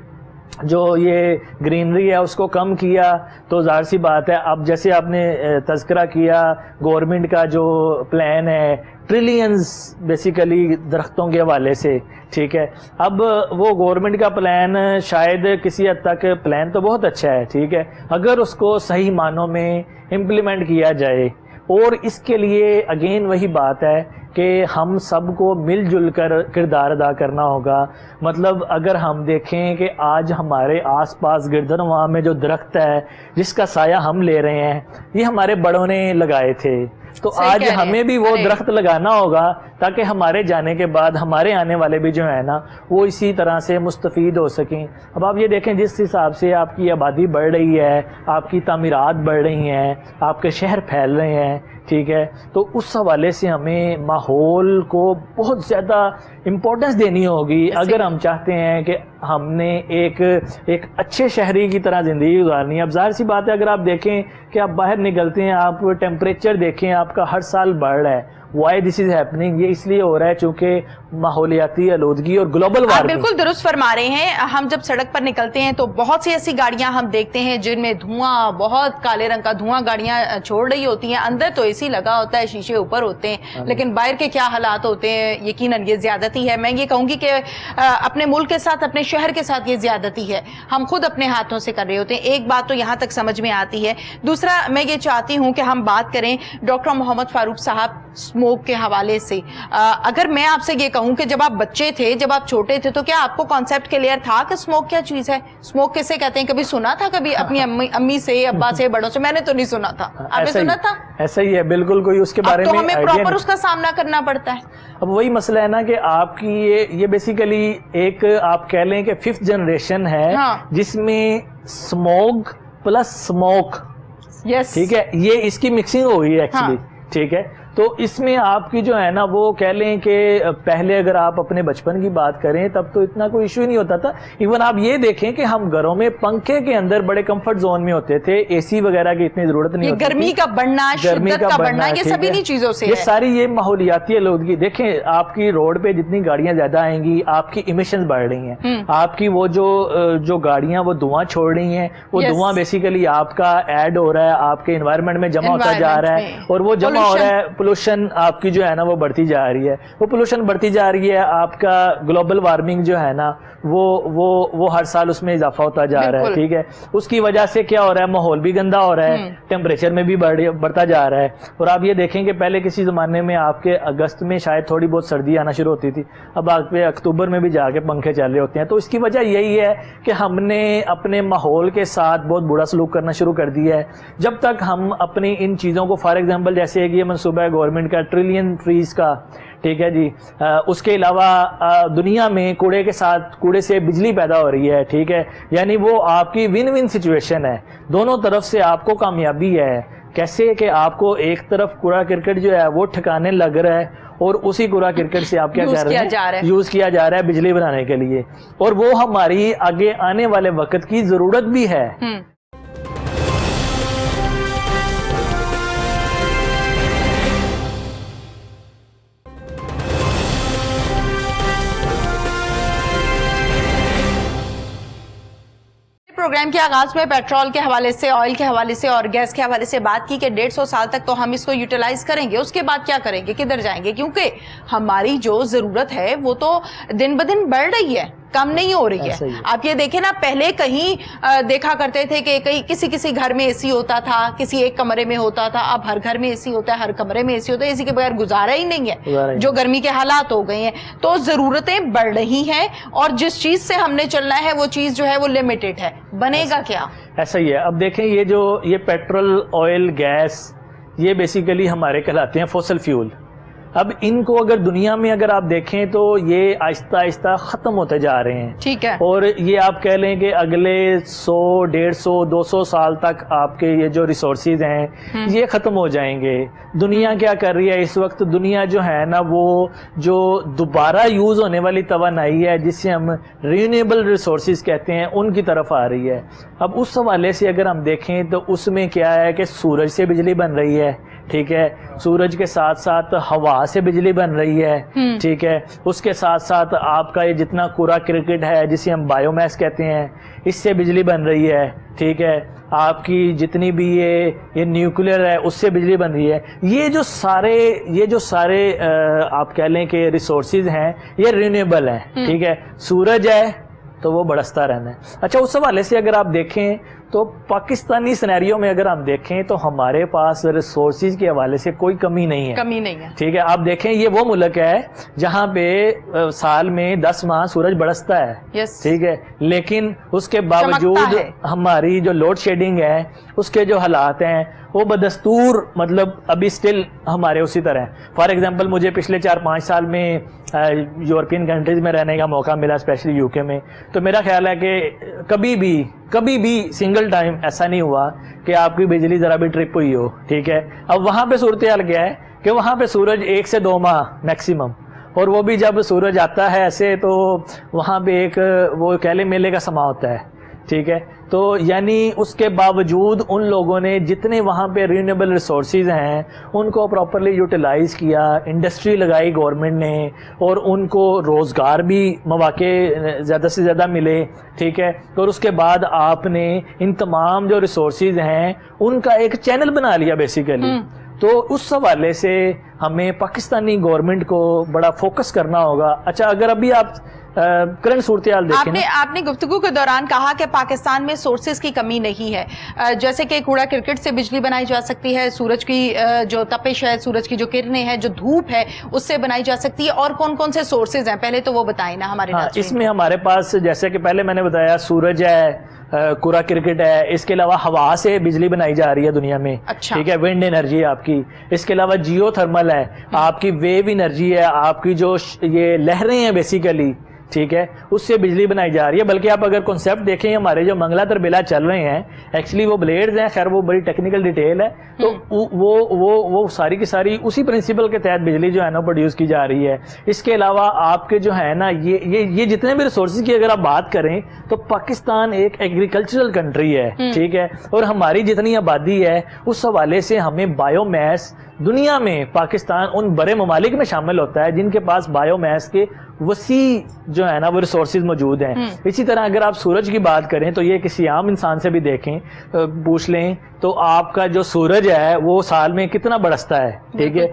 جو یہ گرینری ہے اس کو کم کیا تو ظاہر سی بات ہے, اب جیسے آپ نے تذکرہ کیا گورنمنٹ کا جو پلان ہے ٹریلینز بیسیکلی درختوں کے حوالے سے, ٹھیک ہے, اب وہ گورنمنٹ کا پلان شاید کسی حد تک پلان تو بہت اچھا ہے, ٹھیک ہے, اگر اس کو صحیح معنوں میں امپلیمنٹ کیا جائے. اور اس کے لیے اگین وہی بات ہے کہ ہم سب کو مل جل کر کردار ادا کرنا ہوگا. مطلب اگر ہم دیکھیں کہ آج ہمارے آس پاس گردنواں میں جو درخت ہے جس کا سایہ ہم لے رہے ہیں یہ ہمارے بڑوں نے لگائے تھے, تو آج ہمیں بھی وہ درخت لگانا ہوگا تاکہ ہمارے جانے کے بعد ہمارے آنے والے بھی جو ہے نا وہ اسی طرح سے مستفید ہو سکیں. اب آپ یہ دیکھیں جس حساب سے آپ کی آبادی بڑھ رہی ہے, آپ کی تعمیرات بڑھ رہی ہیں, آپ کے شہر پھیل رہے ہیں, ٹھیک ہے, تو اس حوالے سے ہمیں ماحول کو بہت زیادہ امپورٹنس دینی ہوگی اگر ہم چاہتے ہیں کہ ہم نے ایک اچھے شہری کی طرح زندگی گزارنی ہے. اب ظاہر سی بات ہے اگر آپ دیکھیں کہ آپ باہر نکلتے ہیں, آپ ٹیمپریچر دیکھیں آپ کا ہر سال بڑھ رہا ہے. وائی دس از ہیپننگ, یہ اس لیے ہو رہا ہے چونکہ ماحولیاتی آلودگی اور گلوبل وارمنگ. بالکل درست فرما رہے ہیں. ہم جب سڑک پر نکلتے ہیں تو بہت سی ایسی گاڑیاں ہم دیکھتے ہیں جن میں دھواں, بہت کالے رنگ کا دھواں گاڑیاں چھوڑ رہی ہوتی ہیں. اندر تو اے سی لگا ہوتا ہے, شیشے اوپر ہوتے ہیں, لیکن باہر کے کیا حالات ہوتے ہیں یقیناً یہ زیادتی ہے. میں یہ کہوں گی کہ اپنے ملک کے ساتھ, اپنے شہر کے ساتھ یہ زیادتی ہے, ہم خود اپنے ہاتھوں سے کر رہے ہوتے ہیں. ایک بات تو یہاں تک سمجھ میں آتی ہے. دوسرا میں یہ چاہتی ہوں کہ ہم بات کریں ڈاکٹر محمد فاروق صاحب اسموک کے حوالے سے. اگر میں آپ سے یہ کہوں کہ جب آپ بچے تھے, جب آپ چھوٹے تھے, تو کیا آپ کو کانسیپٹ کلیئر تھا کہ اسموک کیا چیز ہے, اسموک کیسے کہتے ہیں؟ کبھی سنا تھا کبھی اپنی امی سے, ابا سے, بڑوں سے؟ میں نے تو نہیں سنا تھا. آپ نے سنا تھا؟ ایسا ہی ہے بالکل, کوئی اس کے بارے میں تو ہمیں پراپر اس کا سامنا کرنا پڑتا ہے. اب وہی مسئلہ ہے نا کہ آپ کی یہ بیسیکلی ایک آپ کہہ لیں کہ 5th جنریشن ہے جس میں اسموک پلس اسموک, ٹھیک ہے, یہ اس کی مکسنگ ہو گئی ہے ایکچولی, ٹھیک ہے. تو اس میں آپ کی جو ہے نا وہ کہہ لیں کہ پہلے اگر آپ اپنے بچپن کی بات کریں تب تو اتنا کوئی ایشو ہی نہیں ہوتا تھا. ایون آپ یہ دیکھیں کہ ہم گھروں میں پنکھے کے اندر بڑے کمفرٹ زون میں ہوتے تھے, اے سی وغیرہ کی اتنی ضرورت نہیں ہوتی. گرمی کا بڑھنا, شدت کا بڑھنا, یہ سب انہی چیزوں سے ہے. یہ ساری یہ ماحولیاتی آلودگی. دیکھیں آپ کی روڈ پہ جتنی گاڑیاں زیادہ آئیں گی آپ کی ایمیشنز بڑھ رہی ہیں. آپ کی وہ جو گاڑیاں وہ دھواں چھوڑ رہی ہیں, وہ دھواں بیسیکلی آپ کا ایڈ ہو رہا ہے, آپ کے انوائرمنٹ میں جمع ہوتا جا رہا ہے, اور وہ جمع ہو رہا ہے. پولوشن آپ کی جو ہے نا وہ بڑھتی جا رہی ہے, وہ پولوشن بڑھتی جا رہی ہے. آپ کا گلوبل وارمنگ جو ہے نا وہ ہر سال اس میں اضافہ ہوتا جا رہا ہے, ٹھیک ہے. اس کی وجہ سے کیا ہو رہا ہے, ماحول بھی گندا ہو رہا ہے, ٹیمپریچر میں بھی بڑھتا جا رہا ہے. اور آپ یہ دیکھیں کہ پہلے کسی زمانے میں آپ کے اگست میں شاید تھوڑی بہت سردی آنا شروع ہوتی تھی, اب آپ پہ اکتوبر میں بھی جا کے پنکھے چل رہے ہوتے ہیں. تو اس کی وجہ یہی ہے کہ ہم نے اپنے ماحول کے ساتھ بہت برا سلوک کرنا شروع کر دیا ہے. جب تک ہم اپنی ان چیزوں کو, فار ایگزامپل جیسے کہ یہ منصوبہ ہے گورنمنٹ کا ٹریلین ٹریز کا, ٹھیک ہے جی, اس کے علاوہ دنیا میں کوڑے سے بجلی پیدا ہو رہی ہے, ٹھیک ہے, یعنی وہ آپ کی ون ون سچویشن ہے, دونوں طرف سے آپ کو کامیابی ہے. کیسے کہ آپ کو ایک طرف کوڑا کرکٹ جو ہے وہ ٹھکانے لگ رہا ہے, اور اسی کوڑا کرکٹ سے آپ کیا کر رہے ہیں, یوز کیا جا رہا ہے بجلی بنانے کے لیے, اور وہ ہماری آگے آنے والے وقت کی ضرورت بھی ہے. پروگرام کے آغاز میں پیٹرول کے حوالے سے, آئل کے حوالے سے اور گیس کے حوالے سے بات کی کہ 150 سال تک تو ہم اس کو یوٹیلائز کریں گے, اس کے بعد کیا کریں گے, کدھر جائیں گے, کیونکہ ہماری جو ضرورت ہے وہ تو دن بدن بڑھ رہی ہے, کم نہیں ہو رہی ہے. آپ یہ دیکھیں نا, پہلے کہیں دیکھا کرتے تھے کہ کسی گھر میں اے سی ہوتا تھا, کسی ایک کمرے میں ہوتا تھا, اب ہر گھر میں اے سی ہوتا ہے, ہر کمرے میں اے سی ہوتا ہے. اے سی کے بغیر گزارا ہی نہیں ہے, جو گرمی کے حالات ہو گئے ہیں. تو ضرورتیں بڑھ رہی ہیں, اور جس چیز سے ہم نے چلنا ہے وہ چیز جو ہے وہ لمیٹڈ ہے. بنے گا کیا؟ ایسا ہی ہے. اب دیکھیں یہ پیٹرول, آئل, گیس, یہ بیسیکلی ہمارے کہلاتے ہیں فوسل فیول. اب ان کو اگر دنیا میں اگر آپ دیکھیں تو یہ آہستہ آہستہ ختم ہوتے جا رہے ہیں, ٹھیک ہے, اور یہ آپ کہہ لیں کہ اگلے 100, 150, 200 سال تک آپ کے یہ جو ریسورسز ہیں یہ ختم ہو جائیں گے. دنیا کیا کر رہی ہے اس وقت, دنیا جو ہے نا وہ جو دوبارہ یوز ہونے والی توانائی ہے جس سے ہم رینیویبل ریسورسز کہتے ہیں, ان کی طرف آ رہی ہے. اب اس حوالے سے اگر ہم دیکھیں تو اس میں کیا ہے کہ سورج سے بجلی بن رہی ہے, ٹھیک ہے, سورج کے ساتھ ساتھ ہوا سے بجلی بن رہی ہے, ٹھیک ہے, اس کے ساتھ ساتھ آپ کا یہ جتنا کوڑا کرکٹ ہے جسے ہم بایو میس کہتے ہیں, اس سے بجلی بن رہی ہے, ٹھیک ہے, آپ کی جتنی بھی یہ نیوکلیئر ہے اس سے بجلی بن رہی ہے. یہ جو سارے آپ کہہ لیں کہ ریسورسز ہیں یہ رینیویبل ہیں, ٹھیک ہے. سورج ہے تو وہ بڑھتا رہنا ہے. اچھا, اس حوالے سے اگر آپ دیکھیں تو پاکستانی سینیریو میں اگر ہم دیکھیں تو ہمارے پاس ریسورسز کے حوالے سے کوئی کمی نہیں ہے, ٹھیک ہے. آپ دیکھیں یہ وہ ملک ہے جہاں پہ سال میں 10 ماہ سورج برستا ہے, ٹھیک ہے, لیکن اس کے باوجود ہماری جو لوڈ شیڈنگ ہے, اس کے جو حالات ہیں, وہ بدستور مطلب ابھی اسٹل ہمارے اسی طرح ہیں. فار ایگزامپل مجھے پچھلے 4-5 سال میں یورپین کنٹریز میں رہنے کا موقع ملا, اسپیشلی یو کے میں, تو میرا خیال ہے کہ کبھی بھی سنگل ٹائم ایسا نہیں ہوا کہ آپ کی بجلی ذرا بھی ٹرپ ہوئی ہو. ٹھیک ہے, اب وہاں پہ صورتحال کیا ہے کہ وہاں پہ سورج 1 سے 2 ماہ میکسیمم, اور وہ بھی جب سورج آتا ہے ایسے تو وہاں پہ ایک وہ کہہ لیں میلے کا سما ہوتا ہے. ٹھیک ہے, تو یعنی اس کے باوجود ان لوگوں نے جتنے وہاں پہ رینیویبل ریسورسز ہیں ان کو پراپرلی یوٹیلائز کیا, انڈسٹری لگائی گورنمنٹ نے, اور ان کو روزگار بھی مواقع زیادہ سے زیادہ ملے. ٹھیک ہے, اور اس کے بعد آپ نے ان تمام جو ریسورسز ہیں ان کا ایک چینل بنا لیا بیسیکلی. تو اس حوالے سے ہمیں پاکستانی گورنمنٹ کو بڑا فوکس کرنا ہوگا. اچھا, اگر ابھی آپ کرنٹ صورتحال دیکھیں, آپ نے گفتگو کے دوران کہا کہ پاکستان میں سورسز کی کمی نہیں ہے, جیسے کہ کوڑا کرکٹ سے بجلی بنائی جا سکتی ہے, سورج کی جو تپش ہے, سورج کی جو کرنیں ہیں, جو دھوپ ہے اس سے بنائی جا سکتی ہے, اور کون کون سے سورسز ہیں پہلے تو وہ بتائیں نا ہمارے ناظرین. اس میں ہمارے پاس جیسے کہ پہلے میں نے بتایا سورج ہے, کوڑا کرکٹ ہے, اس کے علاوہ ہوا سے بجلی بنائی جا رہی ہے دنیا میں. اچھا. ٹھیک ہے, ونڈ انرجی ہے آپ کی. اس کے علاوہ جیو تھرمل ہے, آپ کی ویو انرجی ہے, آپ کی جو یہ لہریں ہیں بیسیکلی, ٹھیک ہے, اس سے بجلی بنائی جا رہی ہے. بلکہ آپ اگر کنسیپٹ دیکھیں, ہمارے جو منگلا تربیلا چل رہے ہیں ایکچولی وہ بلیڈز ہیں, خیر وہ بڑی ٹیکنیکل ڈیٹیل ہے, تو وہ ساری کی ساری اسی پرنسپل کے تحت بجلی جو ہے نا پروڈیوس کی جا رہی ہے. اس کے علاوہ آپ کے جو ہے نا یہ جتنے بھی ریسورسز کی اگر آپ بات کریں تو پاکستان ایک ایگریکلچرل کنٹری ہے. ٹھیک ہے, اور ہماری جتنی آبادی ہے اس حوالے سے ہمیں بایو میس دنیا میں پاکستان ان بڑے ممالک میں شامل ہوتا ہے جن کے پاس بایو میس کے وسیع جو ہے نا وہ ریسورسز موجود ہیں. اسی طرح اگر آپ سورج کی بات کریں تو یہ کسی عام انسان سے بھی دیکھیں, پوچھ لیں تو آپ کا جو سورج ہے وہ سال میں کتنا برستا ہے. ٹھیک ہے,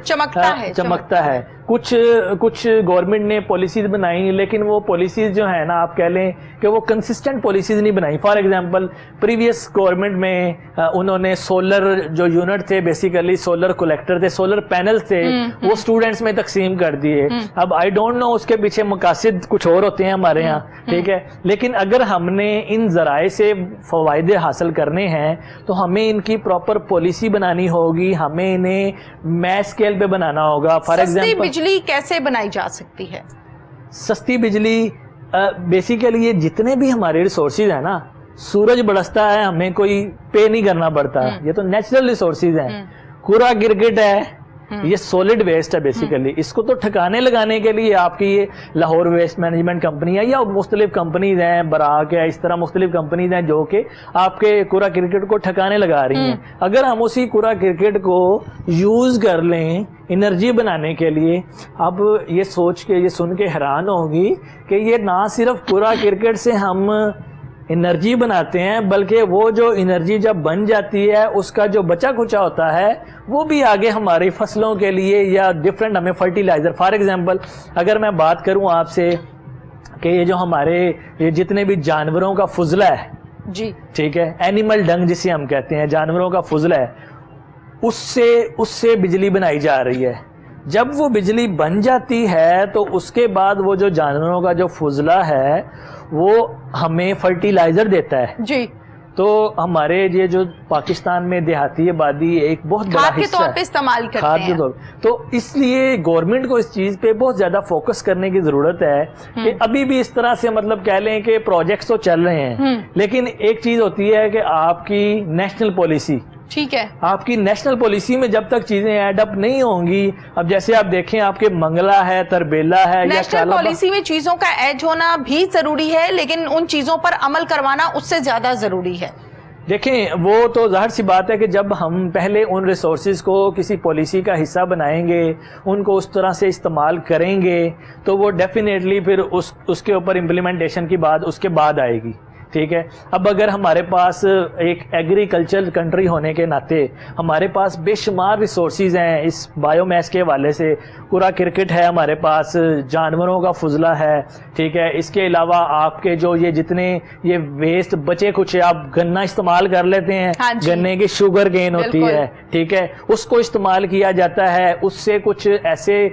چمکتا ہے. کچھ گورنمنٹ نے پالیسیز بنائی, لیکن وہ پالیسیز جو ہیں نا آپ کہہ لیں کہ وہ کنسسٹنٹ پالیسیز نہیں بنائی. فار ایگزامپل پریویس گورنمنٹ میں انہوں نے سولر جو یونٹ تھے, بیسیکلی سولر کلیکٹر تھے, سولر پینل تھے, وہ اسٹوڈنٹس میں تقسیم کر دیے. اب آئی ڈونٹ نو اس کے پیچھے مقاصد کچھ اور ہوتے ہیں ہمارے ہاں. ٹھیک ہے, لیکن اگر ہم نے ان ذرائع سے فوائد حاصل کرنے ہیں تو ہمیں ان کی پراپر پالیسی بنانی ہوگی, ہمیں انہیں میس اسکیل پہ بنانا ہوگا. فار ایگزامپل بجلی کیسے بنائی جا سکتی ہے؟ سستی بجلی بیسیکلی یہ جتنے بھی ہمارے ریسورسز ہیں نا, سورج برستا ہے, ہمیں کوئی پے نہیں کرنا پڑتا, یہ تو نیچرل ریسورسز ہیں. کوڑا کرکٹ ہے, یہ سولڈ ویسٹ ہے بیسیکلی. اس کو تو ٹھکانے لگانے کے لیے آپ کی یہ لاہور ویسٹ مینجمنٹ کمپنی ہے یا مختلف کمپنیز ہیں, براک ہے, اس طرح مختلف کمپنیز ہیں جو کہ آپ کے کوڑا کرکٹ کو ٹھکانے لگا رہی ہیں. اگر ہم اسی کوڑا کرکٹ کو یوز کر لیں انرجی بنانے کے لیے, اب یہ سوچ کے, یہ سن کے حیران ہوگی کہ یہ نہ صرف کوڑا کرکٹ سے ہم انرجی بناتے ہیں, بلکہ وہ جو انرجی جب بن جاتی ہے اس کا جو بچا کچا ہوتا ہے وہ بھی آگے ہماری فصلوں کے لیے یا ڈفرینٹ ہمیں فرٹیلائزر. فار ایگزامپل اگر میں بات کروں آپ سے کہ یہ جو ہمارے یہ جتنے بھی جانوروں کا فضلہ ہے, جی ٹھیک ہے, اینیمل ڈنگ جسے ہم کہتے ہیں, جانوروں کا فضلہ ہے, اس سے بجلی بنائی جا رہی ہے. جب وہ بجلی بن جاتی ہے تو اس کے بعد وہ جو جانوروں کا جو فضلہ ہے وہ ہمیں فرٹیلائزر دیتا ہے. جی, تو ہمارے یہ جو پاکستان میں دیہاتی آبادی ایک بہت بڑا حصہ کے طور پہ استعمال کرتے ہیں, تو اس لیے گورنمنٹ کو اس چیز پہ بہت زیادہ فوکس کرنے کی ضرورت ہے کہ ابھی بھی اس طرح سے مطلب کہہ لیں کہ پروجیکٹس تو چل رہے ہیں, لیکن ایک چیز ہوتی ہے کہ آپ کی نیشنل پالیسی, ٹھیک ہے, آپ کی نیشنل پالیسی میں جب تک چیزیں ایڈ اپ نہیں ہوں گی, اب جیسے آپ دیکھیں آپ کے منگلا ہے, تربیلا ہے, نیشنل پالیسی میں چیزوں کا ایڈ ہونا بھی ضروری ہے, لیکن ان چیزوں پر عمل کروانا اس سے زیادہ ضروری ہے. دیکھیں وہ تو ظاہر سی بات ہے کہ جب ہم پہلے ان ریسورسز کو کسی پالیسی کا حصہ بنائیں گے, ان کو اس طرح سے استعمال کریں گے, تو وہ ڈیفینیٹلی پھر اس کے اوپر امپلیمنٹیشن کی بات اس کے بعد آئے گی. ٹھیک ہے, اب اگر ہمارے پاس ایک ایگریکلچر کنٹری ہونے کے ناطے ہمارے پاس بے شمار ریسورسز ہیں اس بایو میس کے حوالے سے, کوڑا کرکٹ ہے ہمارے پاس, جانوروں کا فضلہ ہے, ٹھیک ہے, اس کے علاوہ آپ کے جو یہ جتنے یہ ویسٹ بچے کچھ آپ گنا استعمال کر لیتے ہیں, گنے کی شوگر کین ہوتی ہے, ٹھیک ہے, اس کو استعمال کیا جاتا ہے, اس سے کچھ ایسے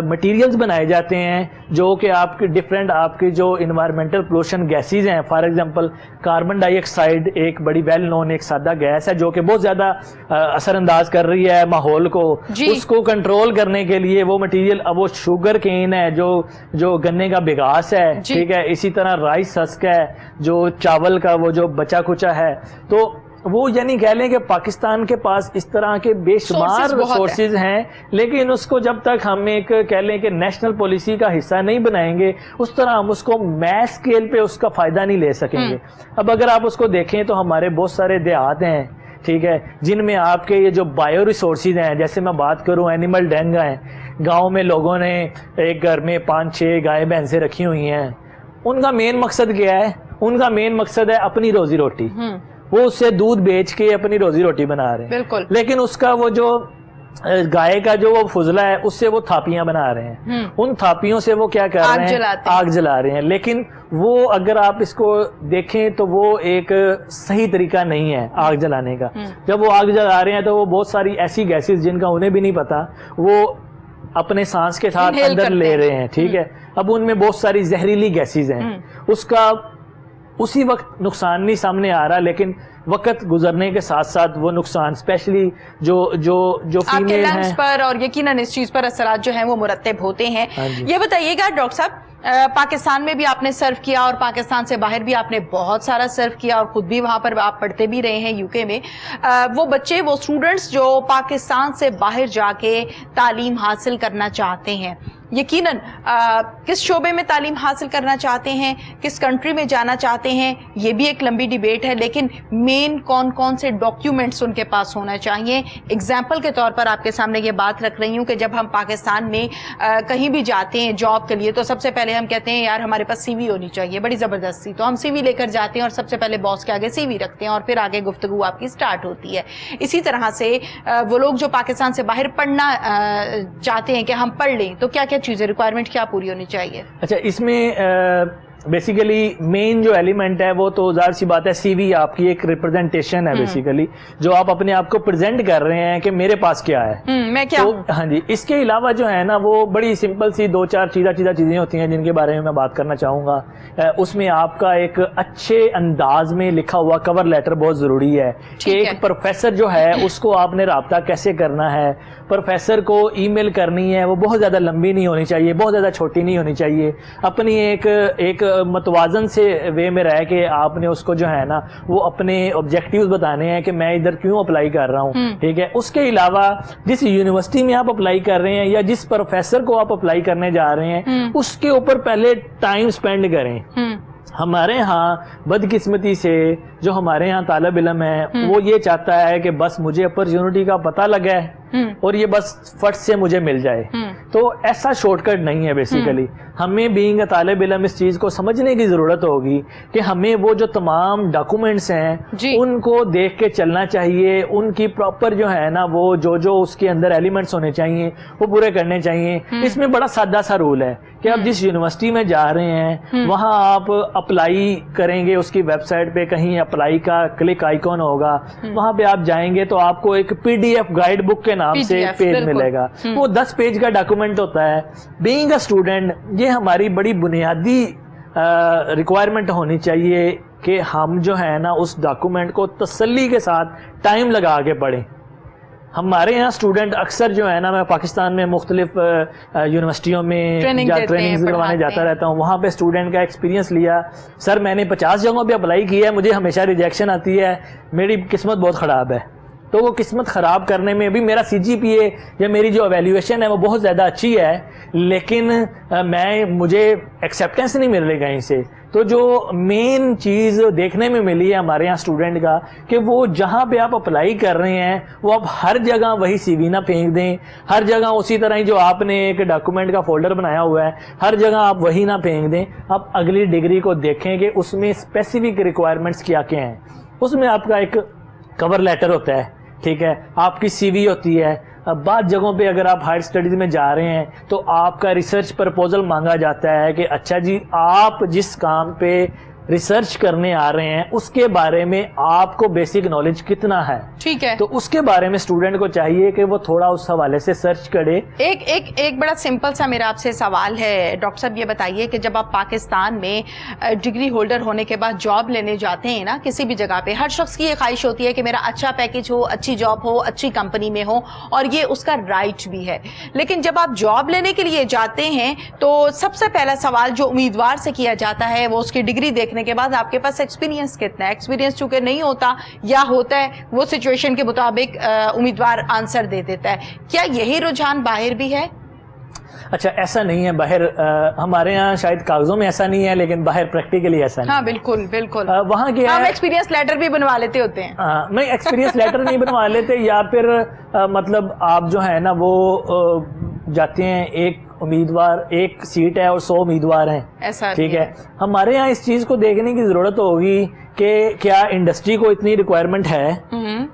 مٹیریلز بنائے جاتے ہیں جو کہ آپ کی ڈفرینٹ آپ کی جو انوائرمنٹل پولوشن گیسز ہیں, for example example carbon dye oxide ایک بڑی ویل نون ایک سادہ گیس ہے جو کہ بہت زیادہ اثر انداز کر رہی ہے ماحول کو. اس کو کنٹرول کرنے کے لیے وہ مٹیریل اب وہ شوگر کین ہے جو گنے کا بگاس ہے, ٹھیک ہے, اسی طرح رائس ہسک ہے جو چاول کا وہ جو بچا کچا ہے. تو وہ یعنی کہہ لیں کہ پاکستان کے پاس اس طرح کے بے شمار ریسورسز ہیں, لیکن اس کو جب تک ہم ایک کہہ لیں کہ نیشنل پالیسی کا حصہ نہیں بنائیں گے اس طرح ہم اس کو میس اسکیل پہ اس کا فائدہ نہیں لے سکیں گے. اب اگر آپ اس کو دیکھیں تو ہمارے بہت سارے دیہات ہیں, ٹھیک ہے, جن میں آپ کے یہ جو بایو ریسورسز ہیں, جیسے میں بات کروں اینیمل ڈینگ ہیں, گاؤں میں لوگوں نے ایک گھر میں 5-6 گائے بھینسیں رکھی ہوئی ہیں. ان کا مین مقصد کیا ہے؟ ان کا مین مقصد ہے اپنی روزی روٹی. وہ اس سے دودھ بیچ کے اپنی روزی روٹی بنا رہے ہیں. بالکل. لیکن اس کا وہ جو گائے کا جو وہ فضلہ ہے اس سے وہ تھاپیاں بنا رہے ہیں. ان تھاپیوں سے وہ کیا کر رہے ہیں؟ آگ جلا رہے ہیں. لیکن وہ اگر آپ اس کو دیکھیں تو وہ ایک صحیح طریقہ نہیں ہے آگ جلانے کا. جب وہ آگ جلا رہے ہیں تو وہ بہت ساری ایسی گیسز جن کا انہیں بھی نہیں پتا وہ اپنے سانس کے ساتھ اندر لے رہے ہیں, ٹھیک ہے. اب ان میں بہت ساری زہریلی گیسز ہیں. اس کا اسی وقت نقصان نہیں سامنے آ رہا, لیکن وقت گزرنے کے ساتھ ساتھ وہ نقصان اسپیشلی جو فیمیل ہیں پر اور یقیناً اس چیز پر اثرات جو ہیں وہ مرتب ہوتے ہیں. یہ بتائیے گا ڈاکٹر صاحب, پاکستان میں بھی آپ نے سرو کیا اور پاکستان سے باہر بھی آپ نے بہت سارا سرو کیا اور خود بھی وہاں پر آپ پڑھتے بھی رہے ہیں یو کے میں. وہ بچے وہ اسٹوڈنٹس جو پاکستان سے باہر جا کے تعلیم حاصل کرنا چاہتے ہیں, یقیناً کس شعبے میں تعلیم حاصل کرنا چاہتے ہیں, کس کنٹری میں جانا چاہتے ہیں, یہ بھی ایک لمبی ڈیبیٹ ہے. لیکن مین کون سے ڈاکیومنٹس ان کے پاس ہونا چاہیے؟ اگزامپل کے طور پر آپ کے سامنے یہ بات رکھ رہی ہوں کہ جب ہم پاکستان میں کہیں بھی جاتے ہیں جاب کے لیے تو سب سے پہلے ہم کہتے ہیں یار ہمارے پاس سی وی ہونی چاہیے, بڑی زبردستی. تو ہم سی وی لے کر جاتے ہیں اور سب سے پہلے باس کے آگے سی وی رکھتے ہیں اور پھر آگے گفتگو آپ کی سٹارٹ ہوتی ہے. اسی طرح سے وہ لوگ جو پاکستان سے باہر پڑھنا چاہتے ہیں کہ ہم پڑھ لیں تو کیا چیزیں ریکوائرمنٹ کیا پوری ہونی چاہیے؟ اچھا, اس میں بیسیکلی مین جو ایلیمنٹ ہے وہ تو ظاہر سی بات ہے سی وی آپ کی ایک ریپرزینٹیشن ہے بیسیکلی, جو آپ اپنے آپ کو پریزنٹ کر رہے ہیں کہ میرے پاس کیا ہے, میں کیا ہوں. ہاں جی, اس کے علاوہ جو ہے نا وہ بڑی سمپل سی 2-4 چیزیں ہوتی ہیں جن کے بارے میں بات کرنا چاہوں گا. اس میں آپ کا ایک اچھے انداز میں لکھا ہوا کور لیٹر بہت ضروری ہے کہ ایک پروفیسر جو ہے اس کو آپ نے رابطہ کیسے کرنا ہے. پروفیسر کو ای میل کرنی ہے, وہ بہت زیادہ لمبی نہیں ہونی چاہیے, بہت زیادہ چھوٹی نہیں ہونی چاہیے. اپنی ایک متوازن سے وے میں رہ کے آپ نے اس کو جو ہے نا وہ اپنے آبجیکٹیوز بتانے ہیں کہ میں ادھر کیوں اپلائی کر رہا ہوں, ٹھیک ہے. اس کے علاوہ جس یونیورسٹی میں آپ اپلائی کر رہے ہیں یا جس پروفیسر کو آپ اپلائی کرنے جا رہے ہیں اس کے اوپر پہلے ٹائم سپینڈ کریں. ہمارے ہاں بدقسمتی سے جو ہمارے ہاں طالب علم ہے وہ یہ چاہتا ہے کہ بس مجھے اپرچونٹی کا پتہ لگا ہے اور یہ بس فٹ سے مجھے مل جائے. تو ایسا شارٹ کٹ نہیں ہے بیسیکلی. ہمیں بینگ اے طالب علم اس چیز کو سمجھنے کی ضرورت ہوگی کہ ہمیں وہ جو تمام ڈاکومنٹس ہیں ان کو دیکھ کے چلنا چاہیے, ان کی پراپر جو ہے نا وہ جو اس کے اندر ایلیمنٹس ہونے چاہیے وہ پورے کرنے چاہیے. اس میں بڑا سادہ سا رول ہے کہ آپ جس یونیورسٹی میں جا رہے ہیں وہاں آپ اپلائی کریں گے, اس کی ویب سائٹ پہ کہیں اپلائی کا کلک آئیکن ہوگا, وہاں پہ آپ جائیں گے تو آپ کو ایک PDF گائیڈ بک کے نام سے پیج ملے گا. وہ 10 پیج کا ڈاکومنٹ ہوتا ہے. بینگ اے اسٹوڈنٹ یہ ہماری بڑی بنیادی ریکوائرمنٹ ہونی چاہیے کہ ہم جو ہے نا اس ڈاکومنٹ کو تسلی کے ساتھ ٹائم لگا کے پڑھیں. ہمارے یہاں اسٹوڈنٹ اکثر جو ہے نا, میں پاکستان میں مختلف یونیورسٹیوں میں ٹریننگ کروانے جاتا رہتا ہوں, وہاں پہ اسٹوڈنٹ کا ایکسپیرینس لیا, سر میں نے 50 جگہوں پہ اپلائی کیا ہے, مجھے ہمیشہ ریجیکشن آتی ہے, میری قسمت بہت خراب ہے. تو وہ قسمت خراب کرنے میں بھی میرا CGPA یا میری جو ایویلیویشن ہے وہ بہت زیادہ اچھی ہے, لیکن مجھے ایکسیپٹنس نہیں مل رہی کہیں سے. تو جو مین چیز دیکھنے میں ملی ہے ہمارے یہاں اسٹوڈنٹ کا کہ وہ جہاں پہ آپ اپلائی کر رہے ہیں وہ آپ ہر جگہ وہی سی وی نہ پھینک دیں, ہر جگہ اسی طرح ہی جو آپ نے ایک ڈاکومنٹ کا فولڈر بنایا ہوا ہے ہر جگہ آپ وہی نہ پھینک دیں. آپ اگلی ڈگری کو دیکھیں کہ اس میں اسپیسیفک ریکوائرمنٹس کیا کیا ہیں. اس میں آپ کا ایک کور لیٹر ہوتا ہے, ٹھیک ہے, آپ کی سی وی ہوتی ہے. اب بعض جگہوں پہ اگر آپ ہائر اسٹڈیز میں جا رہے ہیں تو آپ کا ریسرچ پرپوزل مانگا جاتا ہے کہ اچھا جی آپ جس کام پہ ریسرچ کرنے آ رہے ہیں اس کے بارے میں آپ کو بیسک نالج کتنا ہے, ٹھیک ہے, تو اس کے بارے میں اسٹوڈنٹ کو چاہیے کہ وہ تھوڑا اس حوالے سے سرچ کرے. ایک بڑا سمپل سا میرا آپ سے سوال ہے ڈاکٹر صاحب, یہ بتائیے کہ جب آپ پاکستان میں ڈگری ہولڈر ہونے کے بعد جاب لینے جاتے ہیں نا کسی بھی جگہ پہ, ہر شخص کی یہ خواہش ہوتی ہے کہ میرا اچھا پیکج ہو, اچھی جاب ہو, اچھی کمپنی میں ہو, اور یہ اس کا رائٹ بھی ہے. لیکن جب آپ جاب لینے کے لیے جاتے ہیں تو سب سے پہلا سوال جو امیدوار سے کیا جاتا ہے وہ اس کی ڈگری دیکھنے کے بعد آپ کے پاس ایکسپیرینس کتنا ہے. ایکسپیرینس چونکہ نہیں ہوتا یا ہوتا ہے وہ سچویشن کے مطابق امیدوار آنسر دے دیتا ہے. کیا یہی رجحان باہر بھی ہے؟ اچھا, ایسا نہیں ہے باہر, ہمارے یہاں شاید کاغذوں میں ایسا نہیں ہے لیکن باہر پریکٹیکلی ایسا نہیں. ہاں بالکل بالکل, وہاں کیا ہے, ہم ایکسپیرینس لیٹر بھی بنوا لیتے ہوتے ہیں. نہیں, ایکسپیرینس لیٹر نہیں بنوا لیتے, یا پھر مطلب آپ جو ہے نا وہ جاتے ہیں, ایک امیدوار ایک سیٹ ہے اور 100 امیدوار ہیں, ایسا ٹھیک ہے. ہمارے یہاں اس چیز کو دیکھنے کی ضرورت ہوگی کہ کیا انڈسٹری کو اتنی ریکوائرمنٹ ہے,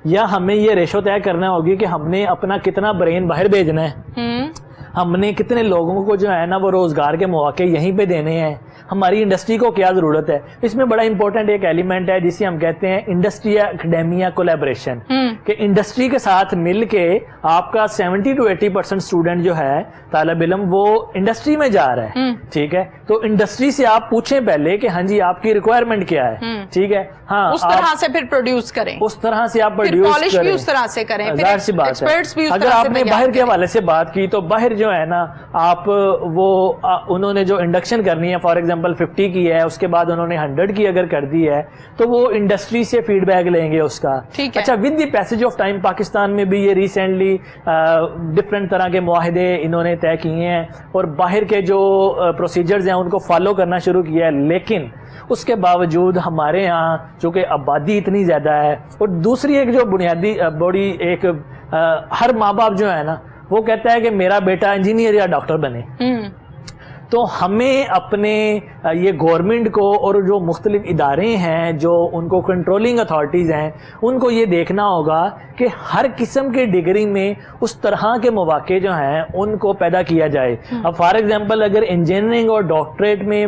یا ہمیں یہ ریشو طے کرنا ہوگی کہ ہم نے اپنا کتنا برین باہر بھیجنا ہے, ہم نے کتنے لوگوں کو جو ہے نا وہ روزگار کے مواقع یہیں پہ دینے ہیں, ہماری انڈسٹری کو کیا ضرورت ہے. اس میں بڑا امپورٹنٹ ایک ایلیمنٹ ہے جسے ہم کہتے ہیں انڈسٹری اکیڈیمیا کولیبریشن, کہ انڈسٹری کے ساتھ مل کے آپ کا 70 to 80% اسٹوڈنٹ جو ہے طالب علم وہ انڈسٹری میں جا رہا ہے, ٹھیک ہے. تو انڈسٹری سے آپ پوچھیں پہلے کہ ہاں جی آپ کی ریکوائرمنٹ کیا ہے, ٹھیک ہے, ہاں اس طرح سے پھر پروڈیوس کریں, اس طرح سے آپ پروڈیوس کریں, اس طرح سے کریں. ظاہر سی بات ہے اگر آپ نے باہر کے حوالے سے بات کی تو باہر جو ہے نا آپ وہ انہوں نے جو انڈکشن کرنی ہے فار ایگزامپل 50 کی ہے, اس کے بعد انہوں نے 100 کی اگر کر دی ہے تو وہ انڈسٹری سے فیڈ بیک لیں گے اس کا. اچھا, with the passage of time Pakistan میں بھی یہ ریسنٹلی ڈفرینٹ طرح کے معاہدے انہوں نے طے کیے ہیں اور باہر کے جو پروسیجرز ہیں ان کو فالو کرنا شروع کیا ہے, لیکن اس کے باوجود ہمارے یہاں چونکہ آبادی اتنی زیادہ ہے, اور دوسری ایک جو بنیادی بڑی ایک ہر ماں باپ جو ہے نا وہ کہتا ہے کہ میرا بیٹا انجینئر یا ڈاکٹر بنے. تو ہمیں اپنے یہ گورنمنٹ کو اور جو مختلف ادارے ہیں جو ان کو کنٹرولنگ اتھارٹیز ہیں ان کو یہ دیکھنا ہوگا کہ ہر قسم کے ڈگری میں اس طرح کے مواقع جو ہیں ان کو پیدا کیا جائے. اب فار ایگزامپل اگر انجینئرنگ اور ڈاکٹریٹ میں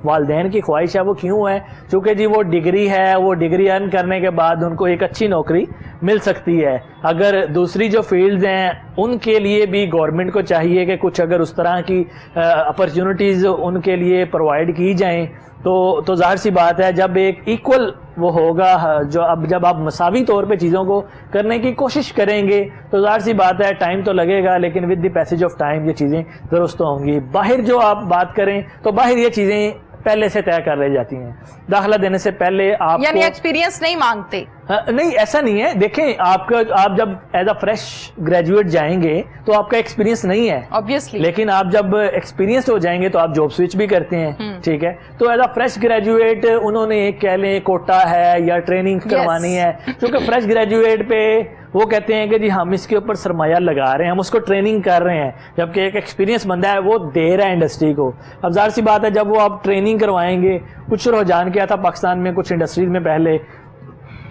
والدین کی خواہش ہے وہ کیوں ہے, چونکہ جی وہ ڈگری ہے, وہ ڈگری ارن کرنے کے بعد ان کو ایک اچھی نوکری مل سکتی ہے. اگر دوسری جو فیلڈز ہیں ان کے لیے بھی گورنمنٹ کو چاہیے کہ کچھ اگر اس طرح کی اپرچونٹیز ان کے لیے پرووائڈ کی جائیں تو ظاہر سی بات ہے جب ایک ایکول وہ ہوگا, جب آپ مساوی طور پہ چیزوں کو کرنے کی کوشش کریں گے تو ظاہر سی بات ہے ٹائم تو لگے گا لیکن with the passage of time یہ چیزیں درست ہوں گی. باہر جو آپ بات کریں تو باہر یہ چیزیں پہلے سے طے کر لی جاتی ہیں, داخلہ دینے سے پہلے آپ یعنی ایکسپیرینس نہیں مانگتے. نہیں ایسا نہیں ہے, دیکھیں آپ جب ایز اے فریش گریجویٹ جائیں گے تو آپ کا ایکسپیرینس نہیں ہے obviously, لیکن آپ جب ایکسپیرینس ہو جائیں گے تو آپ جاب سوئچ بھی کرتے ہیں, ٹھیک ہے. تو ایز اے فریش گریجویٹ انہوں نے ایک کہہ لیں کوٹا ہے یا ٹریننگ کروانی ہے, کیونکہ فریش گریجویٹ پہ وہ کہتے ہیں کہ جی ہم اس کے اوپر سرمایہ لگا رہے ہیں, ہم اس کو ٹریننگ کر رہے ہیں, جبکہ ایک ایکسپیرینس بندہ ہے وہ دے رہا ہے انڈسٹری کو. اب ظاہر سی بات ہے جب وہ آپ ٹریننگ کروائیں گے, کچھ رجحان کیا تھا پاکستان میں کچھ انڈسٹریز میں پہلے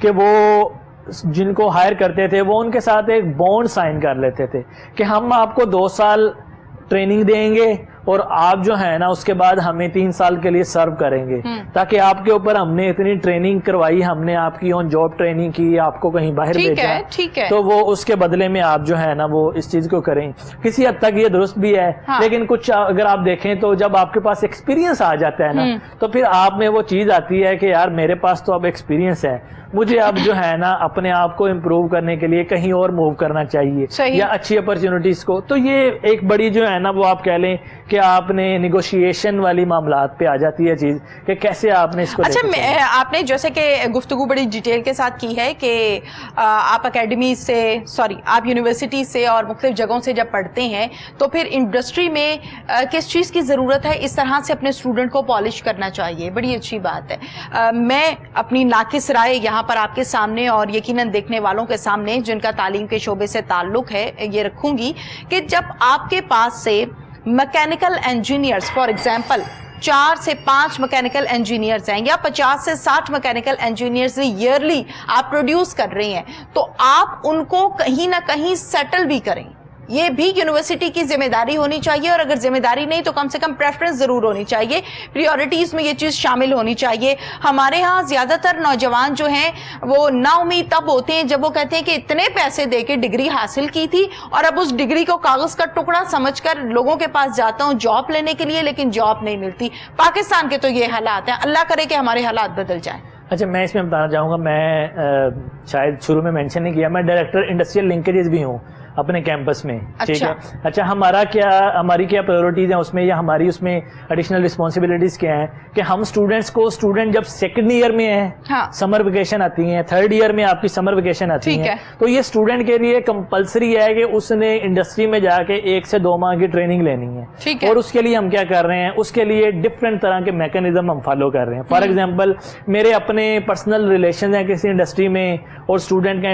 کہ وہ جن کو ہائر کرتے تھے وہ ان کے ساتھ ایک بانڈ سائن کر لیتے تھے کہ ہم آپ کو 2 سال ٹریننگ دیں گے اور آپ جو ہے نا اس کے بعد ہمیں 3 سال کے لیے سرو کریں گے, تاکہ آپ کے اوپر ہم نے اتنی ٹریننگ کروائی, ہم نے آپ کی آن جاب ٹریننگ کی, آپ کو کہیں باہر بھیجا, تو وہ اس کے بدلے میں آپ جو ہے نا وہ اس چیز کو کریں. کسی حد تک یہ درست بھی ہے, لیکن کچھ اگر آپ دیکھیں تو جب آپ کے پاس ایکسپیرینس آ جاتا ہے نا تو پھر آپ میں وہ چیز آتی ہے کہ یار میرے پاس تو اب ایکسپیرینس ہے, مجھے اب جو ہے نا اپنے آپ کو امپروو کرنے کے لیے کہیں اور موو کرنا چاہیے یا اچھی اپرچونٹیز کو. تو یہ ایک بڑی جو ہے نا وہ آپ کہہ لیں کہ آپ نے نیگوشیشن والی معاملات پہ آ جاتی ہے چیز کہ کیسے آپ نے اس کو. اچھا, آپ نے جیسے کہ گفتگو بڑی ڈیٹیل کے ساتھ کی ہے کہ آپ اکیڈمی سے آپ یونیورسٹی سے اور مختلف جگہوں سے جب پڑھتے ہیں تو پھر انڈسٹری میں کس چیز کی ضرورت ہے اس طرح سے اپنے اسٹوڈنٹ کو پالش کرنا چاہیے. بڑی اچھی بات ہے. میں اپنی ناقص رائے یہاں پر آپ کے سامنے اور یقیناً دیکھنے والوں کے سامنے جن کا تعلیم کے شعبے سے تعلق ہے یہ رکھوں گی کہ جب آپ کے پاس سے میکینیکل انجینئرز فار ایگزامپل 4 سے 5 میکینیکل انجینئرز ہیں یا 50 سے 60 میکینیکل انجینئرز ایئرلی آپ پروڈیوس کر رہے ہیں تو آپ ان کو کہیں نہ کہیں سیٹل بھی کریں. یہ بھی یونیورسٹی کی ذمہ داری ہونی چاہیے, اور اگر ذمہ داری نہیں تو کم سے کم پریفرنس ضرور ہونی چاہیے, پریورٹیز میں یہ چیز شامل ہونی چاہیے. ہمارے ہاں زیادہ تر نوجوان جو ہیں وہ نا امید تب ہوتے ہیں جب وہ کہتے ہیں کہ اتنے پیسے دے کے ڈگری حاصل کی تھی اور اب اس ڈگری کو کاغذ کا ٹکڑا سمجھ کر لوگوں کے پاس جاتا ہوں جاب لینے کے لیے, لیکن جاب نہیں ملتی. پاکستان کے تو یہ حالات ہیں, اللہ کرے کہ ہمارے حالات بدل جائیں. اچھا, میں اس میں بتانا چاہوں گا, میں شاید شروع میں مینشن نہیں کیا, میں ڈائریکٹر انڈسٹریل لنکیجز بھی ہوں اپنے کیمپس میں, ٹھیک ہے. اچھا, ہماری کیا پریورٹیز ہیں اس میں, یا ہماری اس میں ایڈیشنل رسپانسبلٹیز کیا ہیں کہ ہم اسٹوڈنٹس کو, اسٹوڈنٹ جب سیکنڈ ایئر میں ہیں, سمر ویکیشن آتی ہیں, تھرڈ ایئر میں آپ کی سمر ویکیشن آتی ہیں, تو یہ اسٹوڈنٹ کے لیے کمپلسری ہے کہ اس نے انڈسٹری میں جا کے 1 سے 2 ماہ کی ٹریننگ لینی ہے. اور اس کے لیے ہم کیا کر رہے ہیں, اس کے لیے ڈفرینٹ طرح کے میکینزم ہم فالو کر رہے ہیں. فار ایگزامپل, میرے اپنے پرسنل ریلیشنز ہیں کسی انڈسٹری میں اور اسٹوڈنٹ کا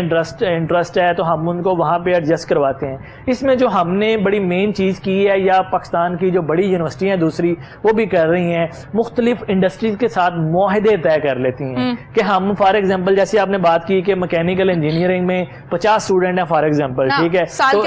انٹرسٹ ہے, تو ہم ان کو وہاں پہ ایڈجسٹ کرواتے ہیں. اس میں جو ہم نے بڑی مین چیز کی ہے, یا پاکستان کی جو بڑی یونیورسٹیاں ہیں دوسری وہ بھی کر رہی ہیں, مختلف انڈسٹریز کے ساتھ معاہدے طے کر لیتی ہیں کہ ہم, فار ایگزامپل جیسے آپ نے بات کی کہ میکینیکل انجینئرنگ میں 50 اسٹوڈنٹ ہیں فار ایگزامپل, ٹھیک ہے, تو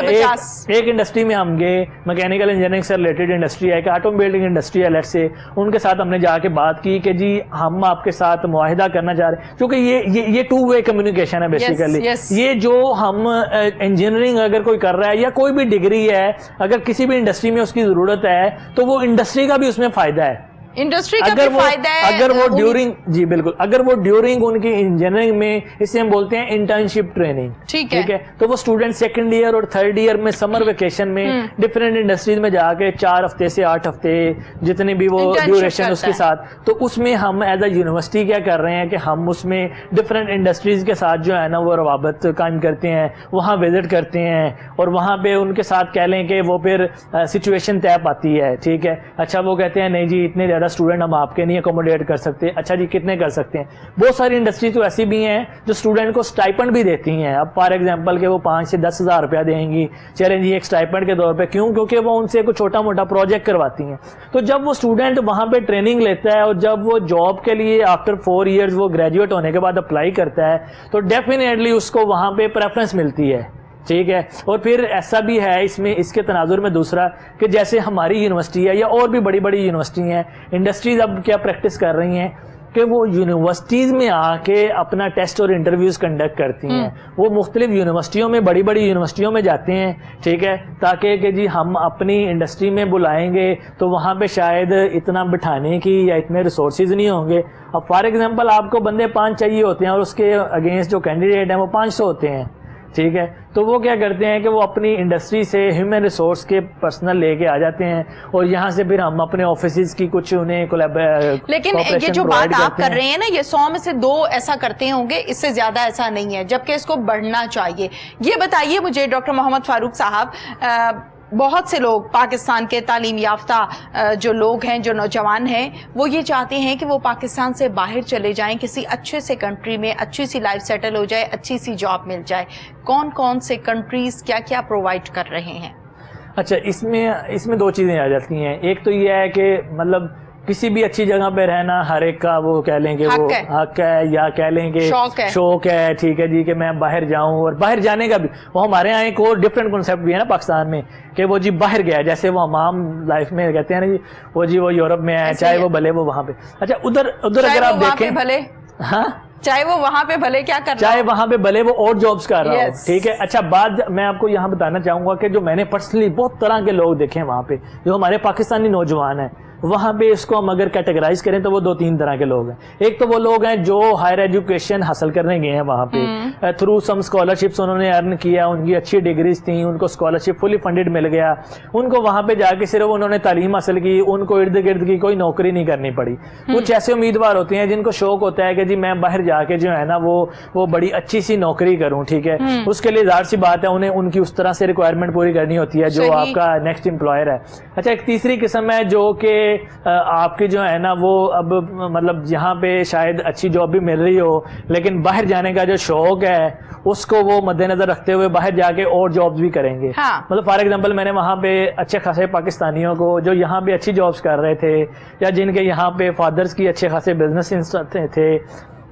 ایک انڈسٹری میں ہم گئے, میکینیکل انجینئرنگ سے ریلیٹڈ انڈسٹری ہے, کہ آٹو موبائل انڈسٹری ہے لیٹ سے, ان کے ساتھ ہم نے جا کے بات کی کہ جی ہم آپ کے ساتھ معاہدہ کرنا چاہ رہے ہیں, کیونکہ یہ 2 وے کمیونیکیشن ہے بیسیکلی. یہ جو ہم انجینئرنگ اگر کوئی کر رہا ہے یا کوئی بھی ڈگری ہے, اگر کسی بھی انڈسٹری میں اس کی ضرورت ہے تو وہ انڈسٹری کا بھی اس میں فائدہ ہے, انڈسٹری کا بھی فائدہ ہے. اگر وہ ڈیورنگ, جی بالکل, اگر وہ ڈیورنگ ان کی انجینئرنگ میں, اسے ہم بولتے ہیں انٹرنشپ ٹریننگ, ٹھیک ہے, تو وہ اسٹوڈنٹ سیکنڈ ایئر اور تھرڈ ایئر میں سمر ویکیشن میں ڈفرینٹ انڈسٹریز میں جا کے 4 ہفتے سے 8 ہفتے جتنی بھی وہ ڈیوریشن اس کے ساتھ, تو اس میں ہم ایز اے یونیورسٹی کیا کر رہے ہیں کہ ہم اس میں ڈفرینٹ انڈسٹریز کے ساتھ جو ہے نا وہ روابط قائم کرتے ہیں, وہاں وزٹ کرتے ہیں, اور وہاں پہ ان کے ساتھ کہہ لیں کہ وہ پھر سچویشن طے پاتی ہے, ٹھیک ہے. اچھا, وہ کہتے ہیں نہیں جی اتنے زیادہ اسٹوڈنٹ ہم آپ کے نہیں اکوموڈیٹ کر سکتے. اچھا جی کتنے کر سکتے ہیں. بہت ساری انڈسٹری تو ایسی بھی ہیں جو اسٹوڈنٹ کو اسٹائپنڈ بھی دیتی ہیں. اب فار ایگزامپل کہ وہ 5 سے 10 ہزار روپیہ دیں گی, چلیں جی ایک اسٹائپنڈ کے طور پہ, کیوں, کیونکہ وہ ان سے کوئی چھوٹا موٹا پروجیکٹ کرواتی ہیں. تو جب وہ اسٹوڈنٹ وہاں پہ ٹریننگ لیتا ہے اور جب وہ جاب کے لیے آفٹر 4 ایئرز وہ گریجویٹ ہونے کے بعد اپلائی کرتا ہے, تو ڈیفینیٹلی اس کو وہاں پہ پریفرنس ملتی ہے, ٹھیک ہے. اور پھر ایسا بھی ہے اس میں, اس کے تناظر میں دوسرا کہ جیسے ہماری یونیورسٹی ہے یا اور بھی بڑی بڑی یونیورسٹی ہیں, انڈسٹریز اب کیا پریکٹس کر رہی ہیں کہ وہ یونیورسٹیز میں آ کے اپنا ٹیسٹ اور انٹرویوز کنڈکٹ کرتی ہیں. وہ مختلف یونیورسٹیوں میں, بڑی بڑی یونیورسٹیوں میں جاتے ہیں, ٹھیک ہے, تاکہ کہ جی ہم اپنی انڈسٹری میں بلائیں گے تو وہاں پہ شاید اتنا بٹھانے کی یا اتنے ریسورسز نہیں ہوں گے. اب فار ایگزامپل آپ کو بندے 5 چاہیے ہوتے ہیں اور اس کے اگینسٹ جو کینڈیڈیٹ ہیں وہ 500 ہوتے ہیں, ٹھیک ہے. تو وہ کیا کرتے ہیں کہ وہ اپنی انڈسٹری سے ہیومن ریسورس کے پرسنل لے کے آ جاتے ہیں, اور یہاں سے پھر ہم اپنے آفیسز کی کچھ انہیں لیکن یہ جو بات آپ کر رہے ہیں نا, یہ 100 میں سے 2 ایسا کرتے ہوں گے, اس سے زیادہ ایسا نہیں ہے, جبکہ اس کو بڑھنا چاہیے. یہ بتائیے مجھے ڈاکٹر محمد فاروق صاحب, بہت سے لوگ پاکستان کے تعلیم یافتہ جو لوگ ہیں, جو نوجوان ہیں, وہ یہ چاہتے ہیں کہ وہ پاکستان سے باہر چلے جائیں, کسی اچھے سے کنٹری میں اچھی سی لائف سیٹل ہو جائے, اچھی سی جاب مل جائے. کون کون سے کنٹریز کیا کیا پرووائڈ کر رہے ہیں؟ اچھا, اس میں 2 چیزیں آ جاتی ہیں. ایک تو یہ ہے کہ مطلب کسی بھی اچھی جگہ پہ رہنا ہر ایک کا وہ کہہ لیں کہ وہ حق ہے, یا کہہ لیں کہ شوق ہے, ٹھیک ہے جی, کہ میں باہر جاؤں. اور باہر جانے کا بھی وہ ہمارے یہاں ایک اور ڈفرینٹ کنسیپٹ بھی ہے نا پاکستان میں, کہ وہ جی باہر گیا, جیسے وہ عام لائف میں کہتے ہیں نا جی وہ جی وہ یورپ میں ہے, چاہے وہ بھلے وہ وہاں پہ. اچھا, ادھر اگر آپ دیکھیں, ہاں, چاہے وہ وہاں پہ بھلے کیا کر رہا ہو, چاہے وہاں پہ بھلے وہ اور جابس کر رہا ہو, ٹھیک ہے. اچھا, بات میں آپ کو یہاں بتانا چاہوں گا کہ جو میں نے پرسنلی بہت طرح کے لوگ دیکھے ہیں وہاں پہ, جو ہمارے پاکستانی نوجوان ہیں, وہاں پہ اس کو ہم اگر کیٹیگرائز کریں تو وہ 2-3 طرح کے لوگ ہیں. ایک تو وہ لوگ ہیں جو ہائر ایجوکیشن حاصل کرنے گئے ہیں وہاں پہ, تھرو سم اسکالرشپس انہوں نے ارن کیا, ان کی اچھی ڈگریز تھیں, ان کو اسکالرشپ فلی فنڈیڈ مل گیا, ان کو وہاں پہ جا کے صرف انہوں نے تعلیم حاصل کی, ان کو ارد گرد کی کوئی نوکری نہیں کرنی پڑی. کچھ ایسے امیدوار ہوتے ہیں جن کو شوق ہوتا ہے کہ جی میں باہر جا کے جو ہے نا وہ بڑی اچھی سی نوکری کروں, ٹھیک ہے. اس کے لیے ظاہر سی بات ہے انہیں ان کی اس طرح سے ریکوائرمنٹ پوری کرنی ہوتی ہے جو آپ کا نیکسٹ امپلائر ہے. اچھا, ایک تیسری قسم ہے جو کہ آپ کی جو ہے نا وہ اب مطلب یہاں پہ شاید اچھی جاب بھی مل رہی ہو, لیکن باہر جانے کا جو شوق ہے اس کو وہ مد نظر رکھتے ہوئے باہر جا کے اور جابس بھی کریں گے. مطلب فار ایگزامپل میں نے وہاں پہ اچھے خاصے پاکستانیوں کو جو یہاں پہ اچھی جابس کر رہے تھے, یا جن کے یہاں پہ فادرز کی اچھے خاصے بزنس تھے,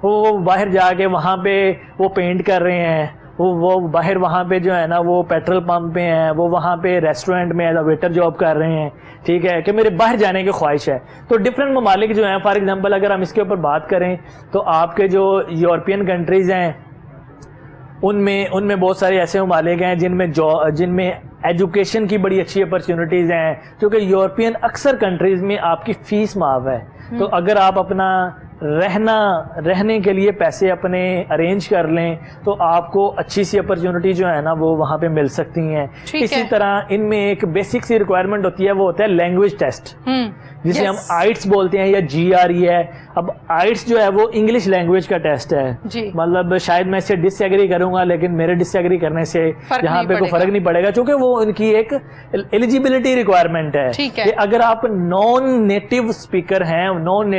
وہ باہر جا کے وہاں پہ وہ پینٹ کر رہے ہیں, وہ باہر وہاں پہ جو ہے نا وہ پیٹرول پمپ پہ ہیں, وہ وہاں پہ ریسٹورینٹ میں ایز اے ویٹر جاب کر رہے ہیں, ٹھیک ہے, کہ میرے باہر جانے کی خواہش ہے. تو ڈفرینٹ ممالک جو ہیں, فار ایگزامپل اگر ہم اس کے اوپر بات کریں تو آپ کے جو یورپین کنٹریز ہیں ان میں بہت سارے ایسے ممالک ہیں جن میں ایجوکیشن کی بڑی اچھی اپرچونیٹیز ہیں, کیونکہ یورپین اکثر کنٹریز میں آپ کی فیس معاف ہے. تو اگر آپ اپنا رہنے کے لیے پیسے اپنے ارینج کر لیں تو آپ کو اچھی سی اپرچونٹی جو ہے نا وہ وہاں پہ مل سکتی ہیں. اسی طرح ان میں ایک بیسک سی ریکوائرمنٹ ہوتی ہے, وہ ہوتا ہے لینگویج ٹیسٹ, جسے ہم آئٹس بولتے ہیں یا GRE ہے. اب آئٹس جو ہے وہ انگلش لینگویج کا ٹیسٹ ہے, مطلب شاید میں اس سے ڈس ایگری کروں گا, لیکن میرے ڈس ایگری کرنے سے یہاں پہ کوئی فرق نہیں پڑے گا, کیونکہ وہ ان کی ایک ایلیجیبلٹی ریکوائرمنٹ ہے کہ اگر آپ نان نیٹو اسپیکر ہیں, نان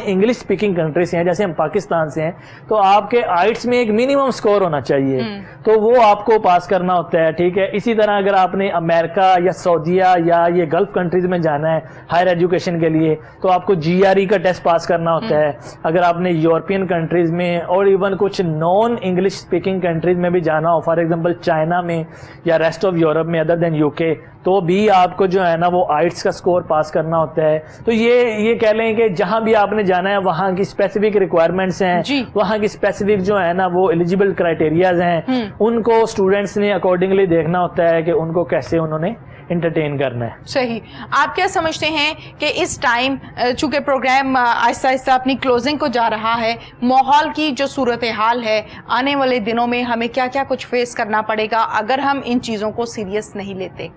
انگلش اسپیکنگ کنٹری سے ہیں, جیسے ہم پاکستان سے ہیں, تو آپ کے آئٹس میں ایک منیمم اسکور ہونا چاہیے, تو وہ آپ کو پاس کرنا ہوتا ہے, ٹھیک ہے. اسی طرح اگر آپ نے امریکہ یا سعودیہ یا یہ گلف کنٹریز میں جانا ہے ہائر ایجوکیشن کے لیے تو آپ کو GRE کا ٹیسٹ پاس کرنا ہوتا ہے. اگر آپ نے یورپین کنٹریز میں اور ایون کچھ نان انگلش اسپیکنگ کنٹریز میں بھی جانا ہو, فار ایگزامپل چائنا میں یا ریسٹ آف یورپ میں ادر دین UK, تو بھی آپ کو جو ہے نا وہ آئٹس کا سکور پاس کرنا ہوتا ہے. تو یہ کہہ لیں کہ جہاں بھی آپ نے جانا ہے وہاں کی اسپیسیفک ریکوائرمنٹس ہیں, وہاں کی اسپیسیفک جو ہے نا وہ ایلیجیبل کرائٹیریاز ہیں, ان کو اسٹوڈینٹس نے اکارڈنگلی دیکھنا ہوتا ہے کہ ان کو کیسے انہوں نے انٹرٹین کرنا ہے. صحیح. آپ کیا سمجھتے ہیں کہ اس ٹائم چونکہ پروگرام آہستہ آہستہ اپنی کلوزنگ کو جا رہا ہے, ماحول کی جو صورتحال ہے, آنے والے دنوں میں ہمیں کیا کیا کچھ فیس کرنا پڑے گا اگر ہم ان چیزوں کو سیریس نہیں لیتے؟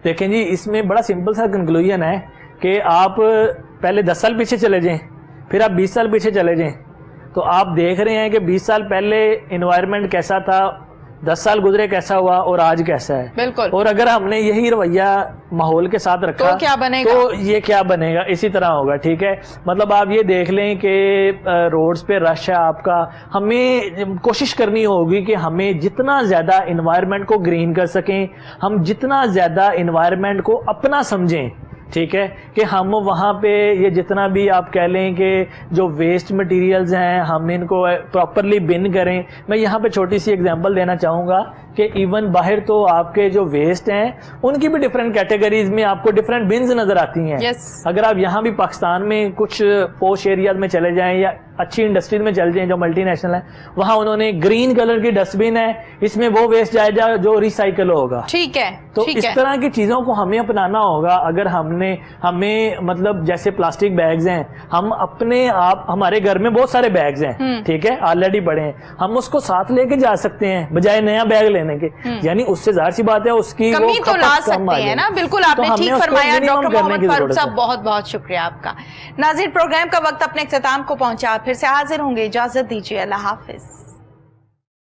دیکھیں جی, اس میں بڑا سمپل سا کنکلوژن ہے کہ آپ پہلے 10 سال پیچھے چلے جائیں, پھر آپ 20 سال پیچھے چلے جائیں, تو آپ دیکھ رہے ہیں کہ 20 سال پہلے انوائرمنٹ کیسا تھا, 10 سال گزرے کیسا ہوا, اور آج کیسا ہے. بالکل. اور اگر ہم نے یہی رویہ ماحول کے ساتھ رکھا تو کیا بنے گا, تو یہ کیا بنے گا, اسی طرح ہوگا. ٹھیک ہے, مطلب آپ یہ دیکھ لیں کہ روڈز پہ رش ہے آپ کا, ہمیں کوشش کرنی ہوگی کہ ہمیں جتنا زیادہ انوائرمنٹ کو گرین کر سکیں, ہم جتنا زیادہ انوائرمنٹ کو اپنا سمجھیں, ٹھیک ہے, کہ ہم وہاں پہ یہ جتنا بھی آپ کہہ لیں کہ جو ویسٹ مٹیریلز ہیں ہم ان کو پراپرلی بن کریں. میں یہاں پہ چھوٹی سی ایگزامپل دینا چاہوں گا کہ ایون باہر تو آپ کے جو ویسٹ ہیں ان کی بھی ڈفرینٹ کیٹیگریز میں آپ کو ڈفرینٹ بنز نظر آتی ہیں. اگر آپ یہاں بھی پاکستان میں کچھ پوش ایریاز میں چلے جائیں یا اچھی انڈسٹریز میں چل جائیں جو ملٹی نیشنل ہیں, وہاں انہوں نے گرین کلر کی ڈسٹ بن ہے, اس میں وہ ویسٹ جائے گا جو ریسائکل ہوگا. ٹھیک ہے, تو اس طرح کی چیزوں کو ہمیں اپنانا ہوگا. اگر ہمیں مطلب جیسے پلاسٹک بیگز ہیں, ہم اپنے آپ, ہمارے گھر میں بہت سارے بیگز ہیں, ٹھیک ہے, آلریڈی پڑے ہیں, ہم اس کو ساتھ لے کے جا سکتے ہیں بجائے نیا بیگ لینے کے. یعنی اس سے ظاہر سی بات ہے اس کی کمی تو لا سکتے ہیں نا. بالکل آپ نے ٹھیک فرمایا. ڈاکٹر محمد فاروق صاحب بہت بہت شکریہ آپ کا. ناظرین, پروگرام کا وقت اپنے اختتام کو پہنچا, پھر سے حاضر ہوں گے, اجازت دیجیے, اللہ حافظ.